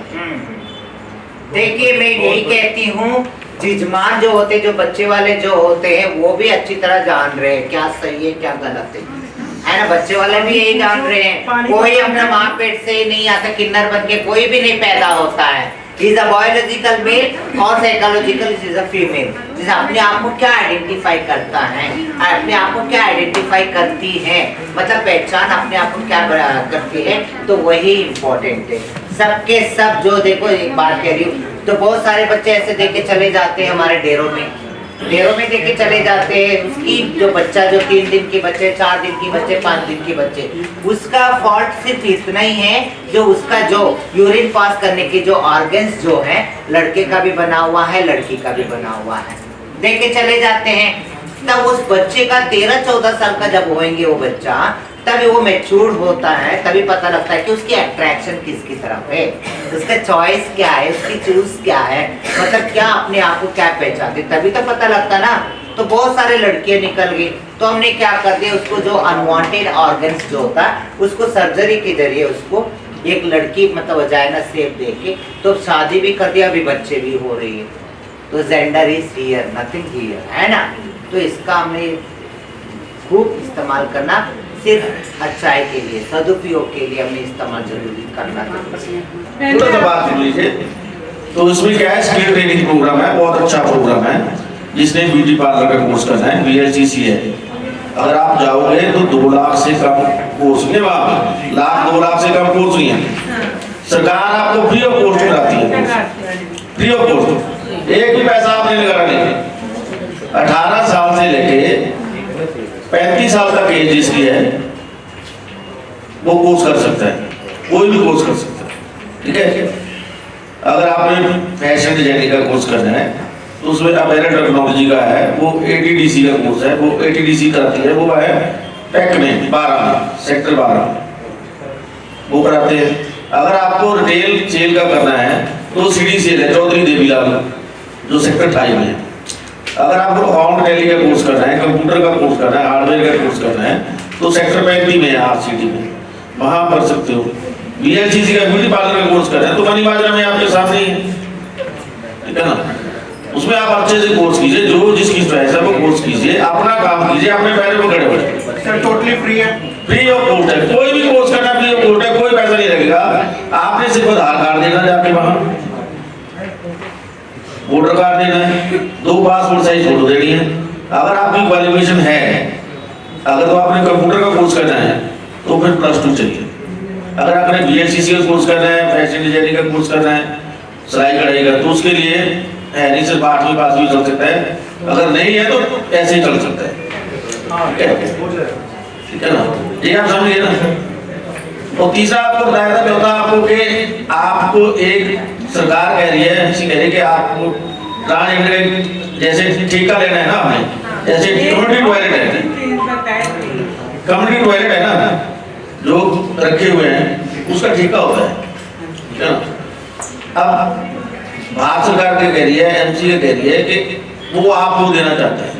देखिए मैं यही कहती हूँ, जजमान जो होते, जो बच्चे वाले जो होते हैं, वो भी अच्छी तरह जान रहे हैं क्या सही है क्या गलत है ना। बच्चे वाले भी यही जान रहे हैं, कोई अपना माँ पेट से नहीं आता, किन्नर बन के कोई भी नहीं पैदा होता है। इज अ बायोलॉजिकल मेल और साइकोलॉजिकल इज अ फीमेल। जैसे अपने आप को क्या आइडेंटिफाई करता है, अपने आप को क्या आइडेंटिफाई करती है, मतलब पहचान अपने आप को क्या करती है, तो वही इम्पोर्टेंट है। सबके सब जो देखो, एक बात कह रही हूँ, तो बहुत सारे बच्चे ऐसे देके चले जाते हैं हमारे डेरों में देके चले जाते हैं। उसकी जो बच्चा जो 3 दिन के बच्चे, 4 दिन के बच्चे, 5 दिन के बच्चे, उसका फॉल्ट सिर्फ इतना ही है, जो उसका जो यूरिन पास करने के जो ऑर्गन्स जो है, लड़के का भी बना हुआ है, लड़की का भी बना हुआ है, देके चले जाते हैं। तब उस बच्चे का 13-14 साल का जब होएंगे वो बच्चा, तभी वो मैच्योर होता है, तभी पता लगता है कि उसकी अट्रैक्शन किसकी तरफ है, उसका चॉइस क्या है, उसकी चूज क्या है, मतलब क्या अपने आप को क्या पहचानते, तभी तो पता लगता ना। तो बहुत सारे लड़कियां निकल गई, तो हमने क्या कर दिया, उसको जो अनवांटेड ऑर्गन्स जो होता है, उसको सर्जरी के जरिए उसको एक लड़की मतलब वजाइना शेप देके तो शादी भी कर दिया, अभी बच्चे भी हो रही है। तो gender is here, nothing here, है ना। तो इसका हमें खूब इस्तेमाल करना, सिर्फ अच्छाई के लिए, सदुपयोग के लिए हमें इस्तेमाल जरूरी करना चाहिए। थोड़ा सा बात सुन लीजिए। तो इसमें क्या है, स्किल ट्रेनिंग प्रोग्राम है, बहुत अच्छा प्रोग्राम है। जिसने ब्यूटी पार्लर का कोर्स करना है, BLCC है, अगर आप जाओगे तो 2 लाख से कम कोर्स नहीं, वहाँ 2 लाख से कम कोर्स नहीं है। सरकार आपको फ्री ऑफ कॉस्ट कराती है, फ्री ऑफ कॉस्ट, एक भी पैसा आपने लगाना नहीं। 18 साल से लेके 35 साल तक एज जिसकी है वो कोर्स कर सकता है, कोई भी कोर्स कर सकता है, ठीक है। अगर आपने फैशन डिजाइनिंग का कोर्स करना है तो उसमें अपेरेंट टेक्नोलॉजी का है, वो ATDC का कोर्स है, वो ATDC कराती है, वो है टेक में 12 सेक्टर 12 वो कराते हैं। अगर आपको रिटेल सेल का करना है तो CDCL है, चौधरी देवीलाल, जो सेक्टर 28 में है। अगर आपको अकाउंट टैली का कोर्स करना है, कंप्यूटर का कोर्स करना है, हार्डवेयर का कोर्स करना है, तो सेक्टर 35 में है, RCT में, वहाँ कर सकते हो। BLCC का ब्यूटी पार्लर का कोर्स करना है तो मनी बाजरा में आपके सामने ही है, ठीक है ना। उसमें आप अच्छे से कोर्स कीजिए, जो जिसकी चॉइस है वो कोर्स कीजिए, अपना काम कीजिए, अपने पैरों पर खड़े हो जाए। टोटली फ्री है, फ्री ऑफ कॉस्ट है, कोई भी कोर्स करना फ्री ऑफ कॉस्ट है, कोई पैसा नहीं लगेगा। आपने सिर्फ आधार कार्ड देना जाके वहाँ, वोटर कार्ड देना है, 2 पासपोर्ट साइज फोटो देनी है। अगर आपकी क्वालिफिकेशन है, अगर तो आपने कंप्यूटर का कोर्स करना है तो फिर +2 चाहिए। अगर आपने BLCC का कोर्स करना है, फैशन डिजाइनिंग का कोर्स करना है, सिलाई कढ़ाई का, तो उसके लिए है नहीं, सिर्फ 8वीं पास भी चल सकता है, अगर नहीं है तो ऐसे ही चल सकता है, ठीक है ना। ये आप समझिए ना। और तीसरा आपको बताया था, चौथा आपको कि आपको एक सरकार कह रही है, MC कह रही है कि आपको ट्रांसजेंडर जैसे ठेका लेना है ना, आपने जैसे कम्युनिटी टॉयलेट है, कम्युनिटी टॉयलेट है ना जो रखे हुए हैं, उसका ठेका होता है, ठीक है ना। अब भारत सरकार क्या कह रही है, MC कह रही है कि वो आपको देना चाहते हैं,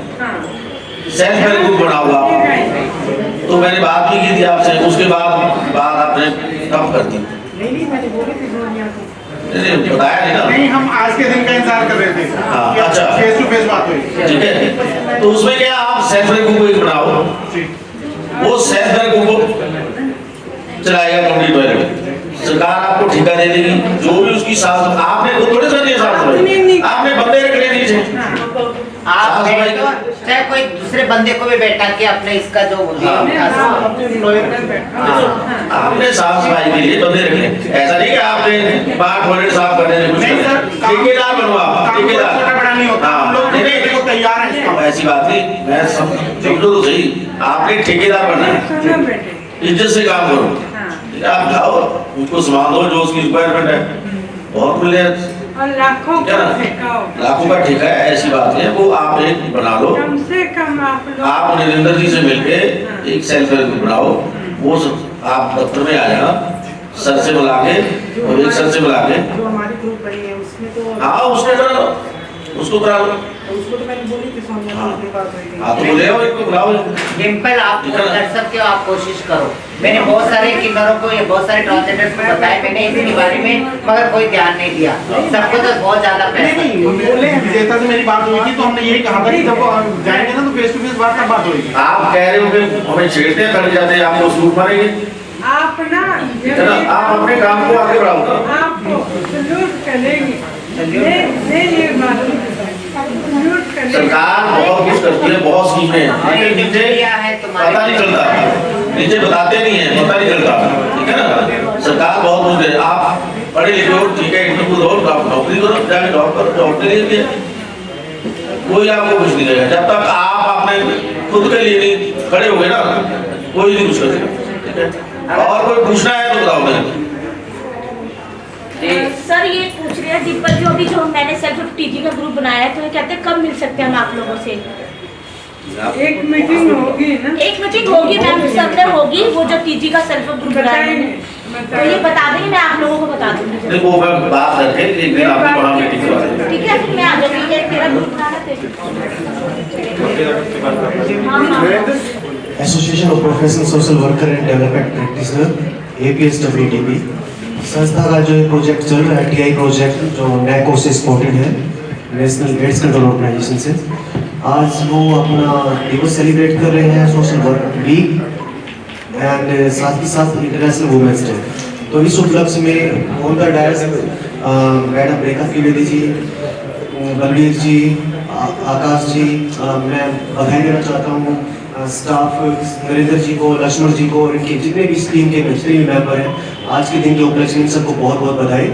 सेल्फ हेल्प ग्रुप बना हुआ। तो मैंने बात भी की थी आपसे, उसके बाद आपने कब कर दी? बताया नहीं ना। नहीं, हम आज के दिन का इंतजार कर रहे थे। हाँ, अच्छा, फेस टू फेस बात हुई, ठीक है। तो उसमें क्या, आप सेल्फ हेल्प ग्रुप बनाओ, वो सेल्फ हेल्प ग्रुप चलाएगा कम्युनिटी टॉयलेट, सरकार आपको ठेका दे देगी, जो भी उसकी साफ, आपने खुद थोड़े करनी है साफ सफाई, आपने बंदे रख लेने नीचे, आप चाहे कोई दूसरे बंदे को भी बैठा के अपने इसका जो आपने साफ सफाई के लिए बंदे रखे। ऐसा नहीं कि आपने बाहर टॉयलेट साफ करने में कुछ ठेकेदार बनो, आप ठेकेदार नहीं होता, हम लोग को तैयार है। ऐसी बात नहीं, मैं समझो तो सही, आपने ठेकेदार बनना है, इज्जत से काम करो, आप जाओ उसको संभाल दो, जो उसकी रिक्वायरमेंट है, बहुत मिले और लाखों क्या का ना? ठेका हो। लाखों का ठेका है, ऐसी बात है। वो आप एक बना लो, कम से कम आप लोग आप नरेंद्र जी से मिलके एक सेल्फ हेल्प ग्रुप बनाओ। वो आप दफ्तर में आ जाना, सर से बुला के और एक सर से बुला के। जो हमारी ग्रुप बनी है उसमें तो हाँ उसको करा लो, उसको करा लो। उसको तो मैंने बोली थी सोनिया हाँ। की बात हुई थी। हाँ तो बोले हो, इनको बुलाओ। डिम्पल आप कर सकते हो, आप कोशिश करो। मैंने बहुत सारे किन्नरों को, ये बहुत सारे ट्रांसजेंडर्स को बताया मैंने इसी बारे में, मगर कोई ध्यान नहीं दिया। सबको तो बहुत ज्यादा पैसा। नहीं बोले विजेता से मेरी बात हुई थी तो हमने यही कहा था कि जब जाएंगे ना तो फेस टू फेस बात होगी। आप कह रहे हो कि हमें छेड़ते हैं, कर जाते हैं, आप उस ग्रुप मारेंगे। आप ना आप अपने काम को आगे बढ़ाओ। आपको सल्यूट करेंगे। ये बात सल्यूट करेंगे। सरकार बहुत कुछ करती है, बहुत स्कीमें हैं, लेकिन नीचे पता नहीं चलता, नीचे बताते नहीं है, पता नहीं चलता, ठीक है ना। सरकार बहुत कुछ दे, आप पढ़े लिखे हो, ठीक है, इंटरव्यू दो, नौकरी करो, जाके जॉब करो, जॉब के लिए कोई आपको कुछ नहीं देगा। जब तक आप अपने खुद के लिए नहीं खड़े होगे ना, कोई नहीं कुछ करेगा, ठीक है। और कोई पूछना है तो बताओ मेरे। सर ये पूछ रहे हैं डिम्पल जो मैंने सेल्फ टीजी का ग्रुप बनाया है तो ये कहते हैं कब मिल सकते हैं हम आप लोगों से? एक मीटिंग होगी ना? एक मीटिंग होगी मैम, सब में होगी। वो जो टीजी का सेल्फ ग्रुप बनाया है तो ये बता देंगे, मैं आप लोगों को बता दूंगी। देखो मैं बात करके एक दिन आपको वहाँ मीटिंग करवा देंगे। ठीक है, फिर मैं आ जाऊंगी। ये तेरा group banana association of professional social worker and development practitioner APSWDP संस्था का जो प्रोजेक्ट चल रहा है, TI प्रोजेक्ट जो NACO से सपोर्टेड है, नेशनल एड्स कंट्रोल ऑर्गेनाइजेशन से। आज वो अपना दिवस सेलिब्रेट कर रहे हैं, सोशल वर्क वीक, एंड साथ ही साथ इंटरनेशनल वुमेन्स डे। तो इस उपलक्ष्य में ऑन द डायस मैडम रेखा त्रिवेदी जी, बलबीर जी, आकाश जी, मैं बधाई देना चाहता हूँ स्टाफ नरेंद्र जी को, लक्ष्मण जी को और इनके जितने भी इस टीम के जितने भी मेंबर हैं। आज के दिन के उपलक्ष्य में सबको बहुत बहुत बधाई।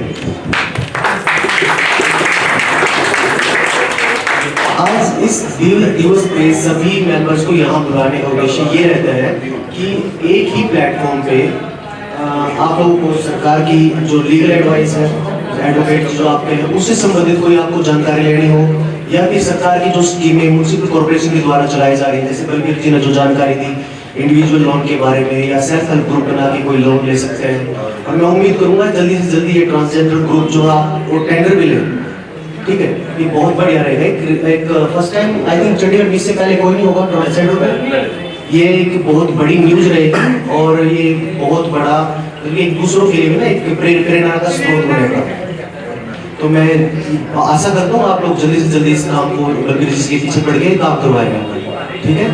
आज इस दिवस पे सभी मेंबर्स को यहाँ बुलाने का उद्देश्य ये रहता है कि एक ही प्लेटफॉर्म पे आप लोगों को सरकार की जो लीगल एडवाइस है, एडवोकेट जो आपके हैं, उससे संबंधित कोई आपको जानकारी लेनी हो, या फिर सरकार की जो स्कीमें म्युनिसिपल कॉर्पोरेशन के द्वारा चलाई जा रही है, जैसे बलबीर जी ने जो जानकारी दी इंडिविजुअल लोन के बारे में, या सेल्फ हेल्प ग्रुप बना के कोई लोन ले सकते हैं। और मैं उम्मीद करूंगा जल्दी से जल्दी ये ट्रांसजेंडर ग्रुप जो आप वो टेंडर भी लें, ठीक है, ये बहुत बढ़िया रहेगा। एक first time I think Chandigarh में इससे पहले कोई नहीं होगा ट्रांसजेंडर में, ये एक बहुत बड़ी न्यूज रहेगी और ये बहुत बड़ा एक दूसरों के लिए भी ना एक प्रेरणा का स्रोत बनेगा। तो मैं आशा करता हूँ आप लोग जल्दी से जल्दी इस काम को बलबीर जी के पीछे पड़ के काम करवाएंगे, ठीक है।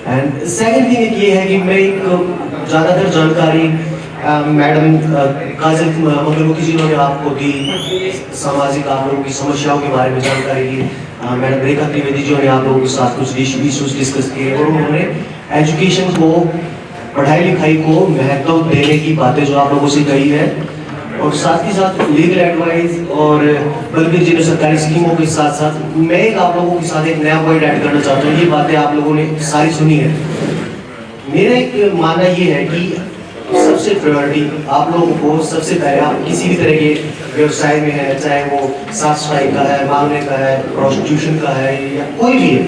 एंड सेकंड थिंग ये है कि मैं एक ज़्यादातर जानकारी मैडम काजल मंगलमुखी जी ने आपको दी, सामाजिक आप लोगों की समस्याओं के बारे में जानकारी दी। मैडम रेखा त्रिवेदी जी ने आप लोगों के साथ कुछ इश्यूज डिस्कस किए और उन्होंने एजुकेशन को, पढ़ाई लिखाई को महत्व देने की बातें जो आप लोगों से कही है, और साथ ही साथ लीगल एडवाइस और बलबीर जी ने सरकारी स्कीमों के साथ साथ मैं एक आप लोगों के साथ एक नया पॉइंट ऐड करना चाहता हूँ। ये बातें आप लोगों ने सारी सुनी है। मेरा एक मानना ये है कि सबसे प्रायोरिटी आप लोगों को सबसे पहले, आप किसी भी तरह के व्यवसाय में है, चाहे वो साफ सफाई का है, मांगने का है, प्रोस्टिट्यूशन का है, या कोई भी है,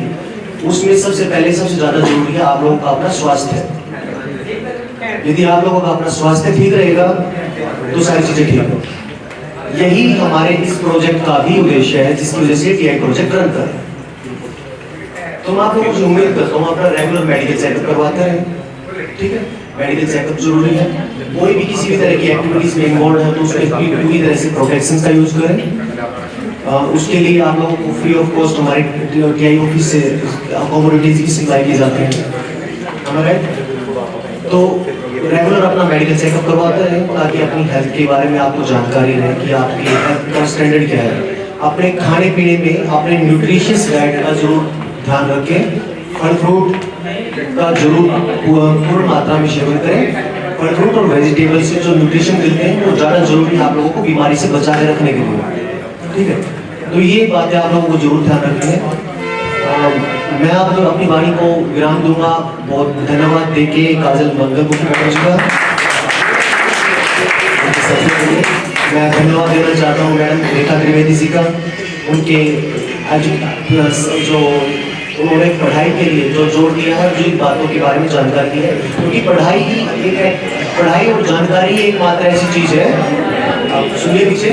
उसमें सबसे पहले सबसे ज़्यादा जरूरी है आप लोगों का अपना स्वास्थ्य। यदि आप लोगों का अपना स्वास्थ्य ठीक रहेगा तो सारी चीजें ठीक हो। यही हमारे इस प्रोजेक्ट का भी उद्देश्य है, जिसकी वजह से TI प्रोजेक्ट रन कर रहे हैं। तो मैं आप लोगों से उम्मीद करता हूँ अपना रेगुलर मेडिकल चेकअप करवाते रहें, ठीक है। मेडिकल चेकअप जरूरी है। कोई भी किसी भी तरह की एक्टिविटीज में इन्वॉल्व है तो उसमें पूरी तरह से प्रोटेक्शन का यूज करें। उसके लिए आप लोगों को फ्री ऑफ कॉस्ट हमारे TI ऑफिस से कमोडिटीज की सप्लाई की जाती है, तो रेगुलर अपना मेडिकल चेकअप करवाते हैं ताकि अपनी हेल्थ के बारे में आपको जानकारी रहे कि आपकी हेल्थ का स्टैंडर्ड क्या है। अपने खाने पीने में अपने न्यूट्रिशियस डाइट का जरूर ध्यान रखें। फल फ्रूट का जरूर पूर्ण मात्रा में सेवन करें। फल फ्रूट और वेजिटेबल से जो न्यूट्रिशन मिलते हैं वो ज़्यादा जरूरी है आप लोगों को बीमारी से बचा के रखने के लिए, ठीक है। तो ये बातें आप लोगों को जरूर ध्यान रखनी है। मैं आप अपनी वाणी को विराम दूंगा। बहुत धन्यवाद देके काजल मंगलमुखी मैडम जी का। मैं धन्यवाद देना चाहता हूँ मैडम रेखा त्रिवेदी जी का, उनके जो उन्होंने पढ़ाई के लिए जो जोर दिया है, जो इन बातों के बारे में जानकारी दी है, क्योंकि पढ़ाई ही पढ़ाई और जानकारी एकमात्र ऐसी चीज़ है। आप सुनिए पीछे,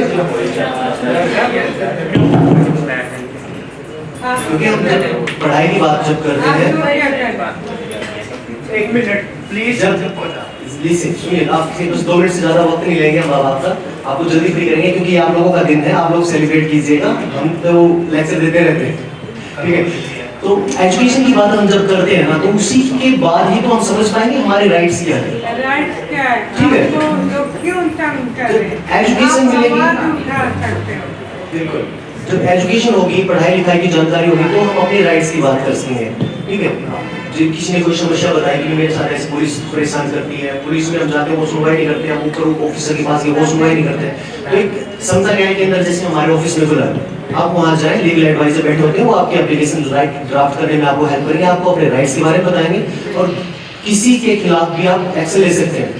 क्योंकि हम जब पढ़ाई की बात जब करते हैं, एक मिनट प्लीज, सुनिए, आपसे बस 2 मिनट से ज़्यादा वक्त नहीं लेंगे हम आपका, आपको जल्दी फ्री करेंगे क्योंकि आप लोगों का दिन है, आप लोग सेलिब्रेट कीजिएगा, हम तो लेक्चर देते रहते हैं, ठीक है। तो एजुकेशन की बात हम जब करते हैं ना, तो उसी के बाद ही तो हम समझ पाएंगे हमारे राइट्स क्या है, राइट क्या है, ठीक है। लोग क्यों तंग कर रहे हैं, एजुकेशन मिलेगी, उठा सकते हो। बिल्कुल, जब एजुकेशन होगी, पढ़ाई लिखाई की जानकारी होगी, तो हम अपने राइट्स की बात कर सकेंगे, ठीक है। जो किसी ने कोई समस्या बताई कि मेरे साथ ऐसी पुलिस परेशान करती है, पुलिस में हम जाते हैं वो सुनवाई नहीं करते, हम ऊपर ऑफिसर के पास गए वो सुनवाई नहीं करते, तो एक समता न्याय केंद्र जैसे हमारे ऑफिस में खुला, आप वहाँ जाएं, लीगल एडवाइजर बैठे होते हैं, वो आपकी एप्लीकेशन राइट ड्राफ्ट करने में आपको हेल्प करेंगे, आपको अपने राइट्स के बारे में बताएंगे, और किसी के खिलाफ भी आप एक्शन ले सकते हैं।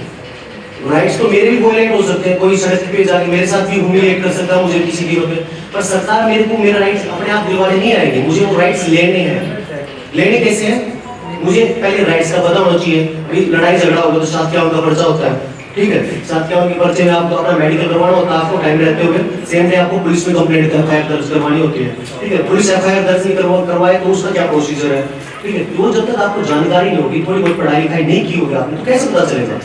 राइट्स तो मेरे भी वोलेट हो सकते हैं, कोई सड़क पे जाके मेरे साथ भी ह्यूमिलिएट कर सकता है मुझे किसी की वजह, पर सरकार मेरे को मेरा राइट्स अपने आप दिलवाने नहीं आएगी, मुझे वो राइट्स लेने हैं। लेने कैसे हैं? मुझे पहले राइट्स का पता होना चाहिए। अभी लड़ाई झगड़ा होगा तो 751 का पर्चा होता है, ठीक है। 751 के पर्चे में आपको अपना मेडिकल करवाना होता है, आपको टाइम रहते हुए सेम डे आपको पुलिस में कंप्लेंट एफआईआर दर्ज करवानी होती है, ठीक है। पुलिस एफआईआर दर्ज नहीं करवाए तो उसका क्या प्रोसीजर है, ठीक है। वो जब तक आपको जानकारी नहीं होगी, थोड़ी बहुत पढ़ाई लिखाई नहीं की होगी आपने, तो कैसे पता चलेगा?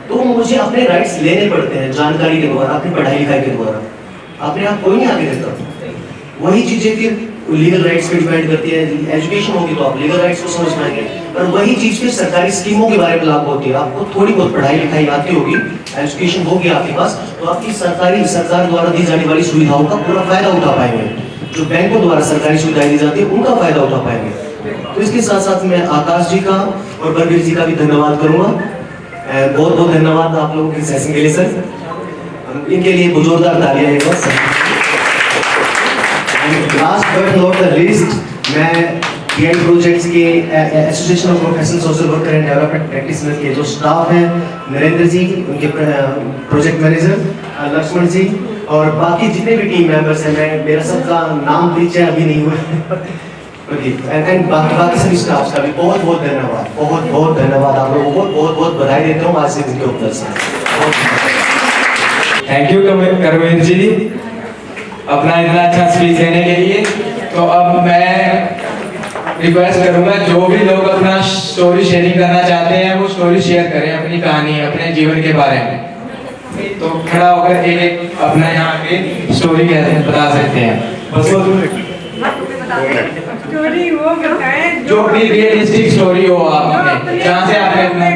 तो मुझे अपने राइट्स लेने पड़ते हैं जानकारी के द्वारा, अपनी पढ़ाई लिखाई के द्वारा। अपने आप कोई नहीं आगे देता। वही चीजें फिर लीगल राइट्स पे डिपेंड करती है। एजुकेशन होगी तो आप लीगल राइट्स को समझ पाएंगे, और वही चीज फिर सरकारी स्कीमों के बारे में लागू होती है। आपको थोड़ी बहुत पढ़ाई लिखाई आती होगी, एजुकेशन होगी आपके पास, तो आपकी सरकार द्वारा दी जाने वाली सुविधाओं का पूरा फायदा उठा पाएंगे। जो बैंकों द्वारा सरकारी सुविधाएं दी जाती है उनका फायदा उठा पाएंगे। तो इसके साथ साथ मैं आकाश जी का और बलबीर जी का भी धन्यवाद करूंगा। बहुत बहुत धन्यवाद आप लोगों के सेशन के लिए सर, इनके लिए जोरदार तालियां एक बार। Last but not the least, मैं पीएम प्रोजेक्ट्स के association of professional social worker and development practitioner के जो स्टाफ हैं, नरेंद्र जी, उनके प्रोजेक्ट मैनेजर लक्ष्मण जी, और बाकी जितने भी टीम मेंबर्स हैं, मैं मेरा सबका नाम परिचय अभी नहीं हुआ, एंड बाकी सभी स्टाफ का भी बहुत बहुत धन्यवाद, बहुत बहुत धन्यवाद आप लोगों को, बहुत बहुत बधाई देता हूँ आज से दिन के ऊपर से। थैंक यू करवीर जी अपना इतना अच्छा स्पीच देने के लिए। तो अब मैं रिक्वेस्ट करूंगा जो भी लोग अपना स्टोरी शेयरिंग करना चाहते हैं वो स्टोरी शेयर करें, अपनी कहानी, अपने जीवन के बारे में। तो खड़ा होकर एक अपना यहाँ पे स्टोरी बता सकते हैं। बस स्टोरी वो बताएं जो भी रियलिस्टिक स्टोरी हो आपने, जहाँ से आपने अपना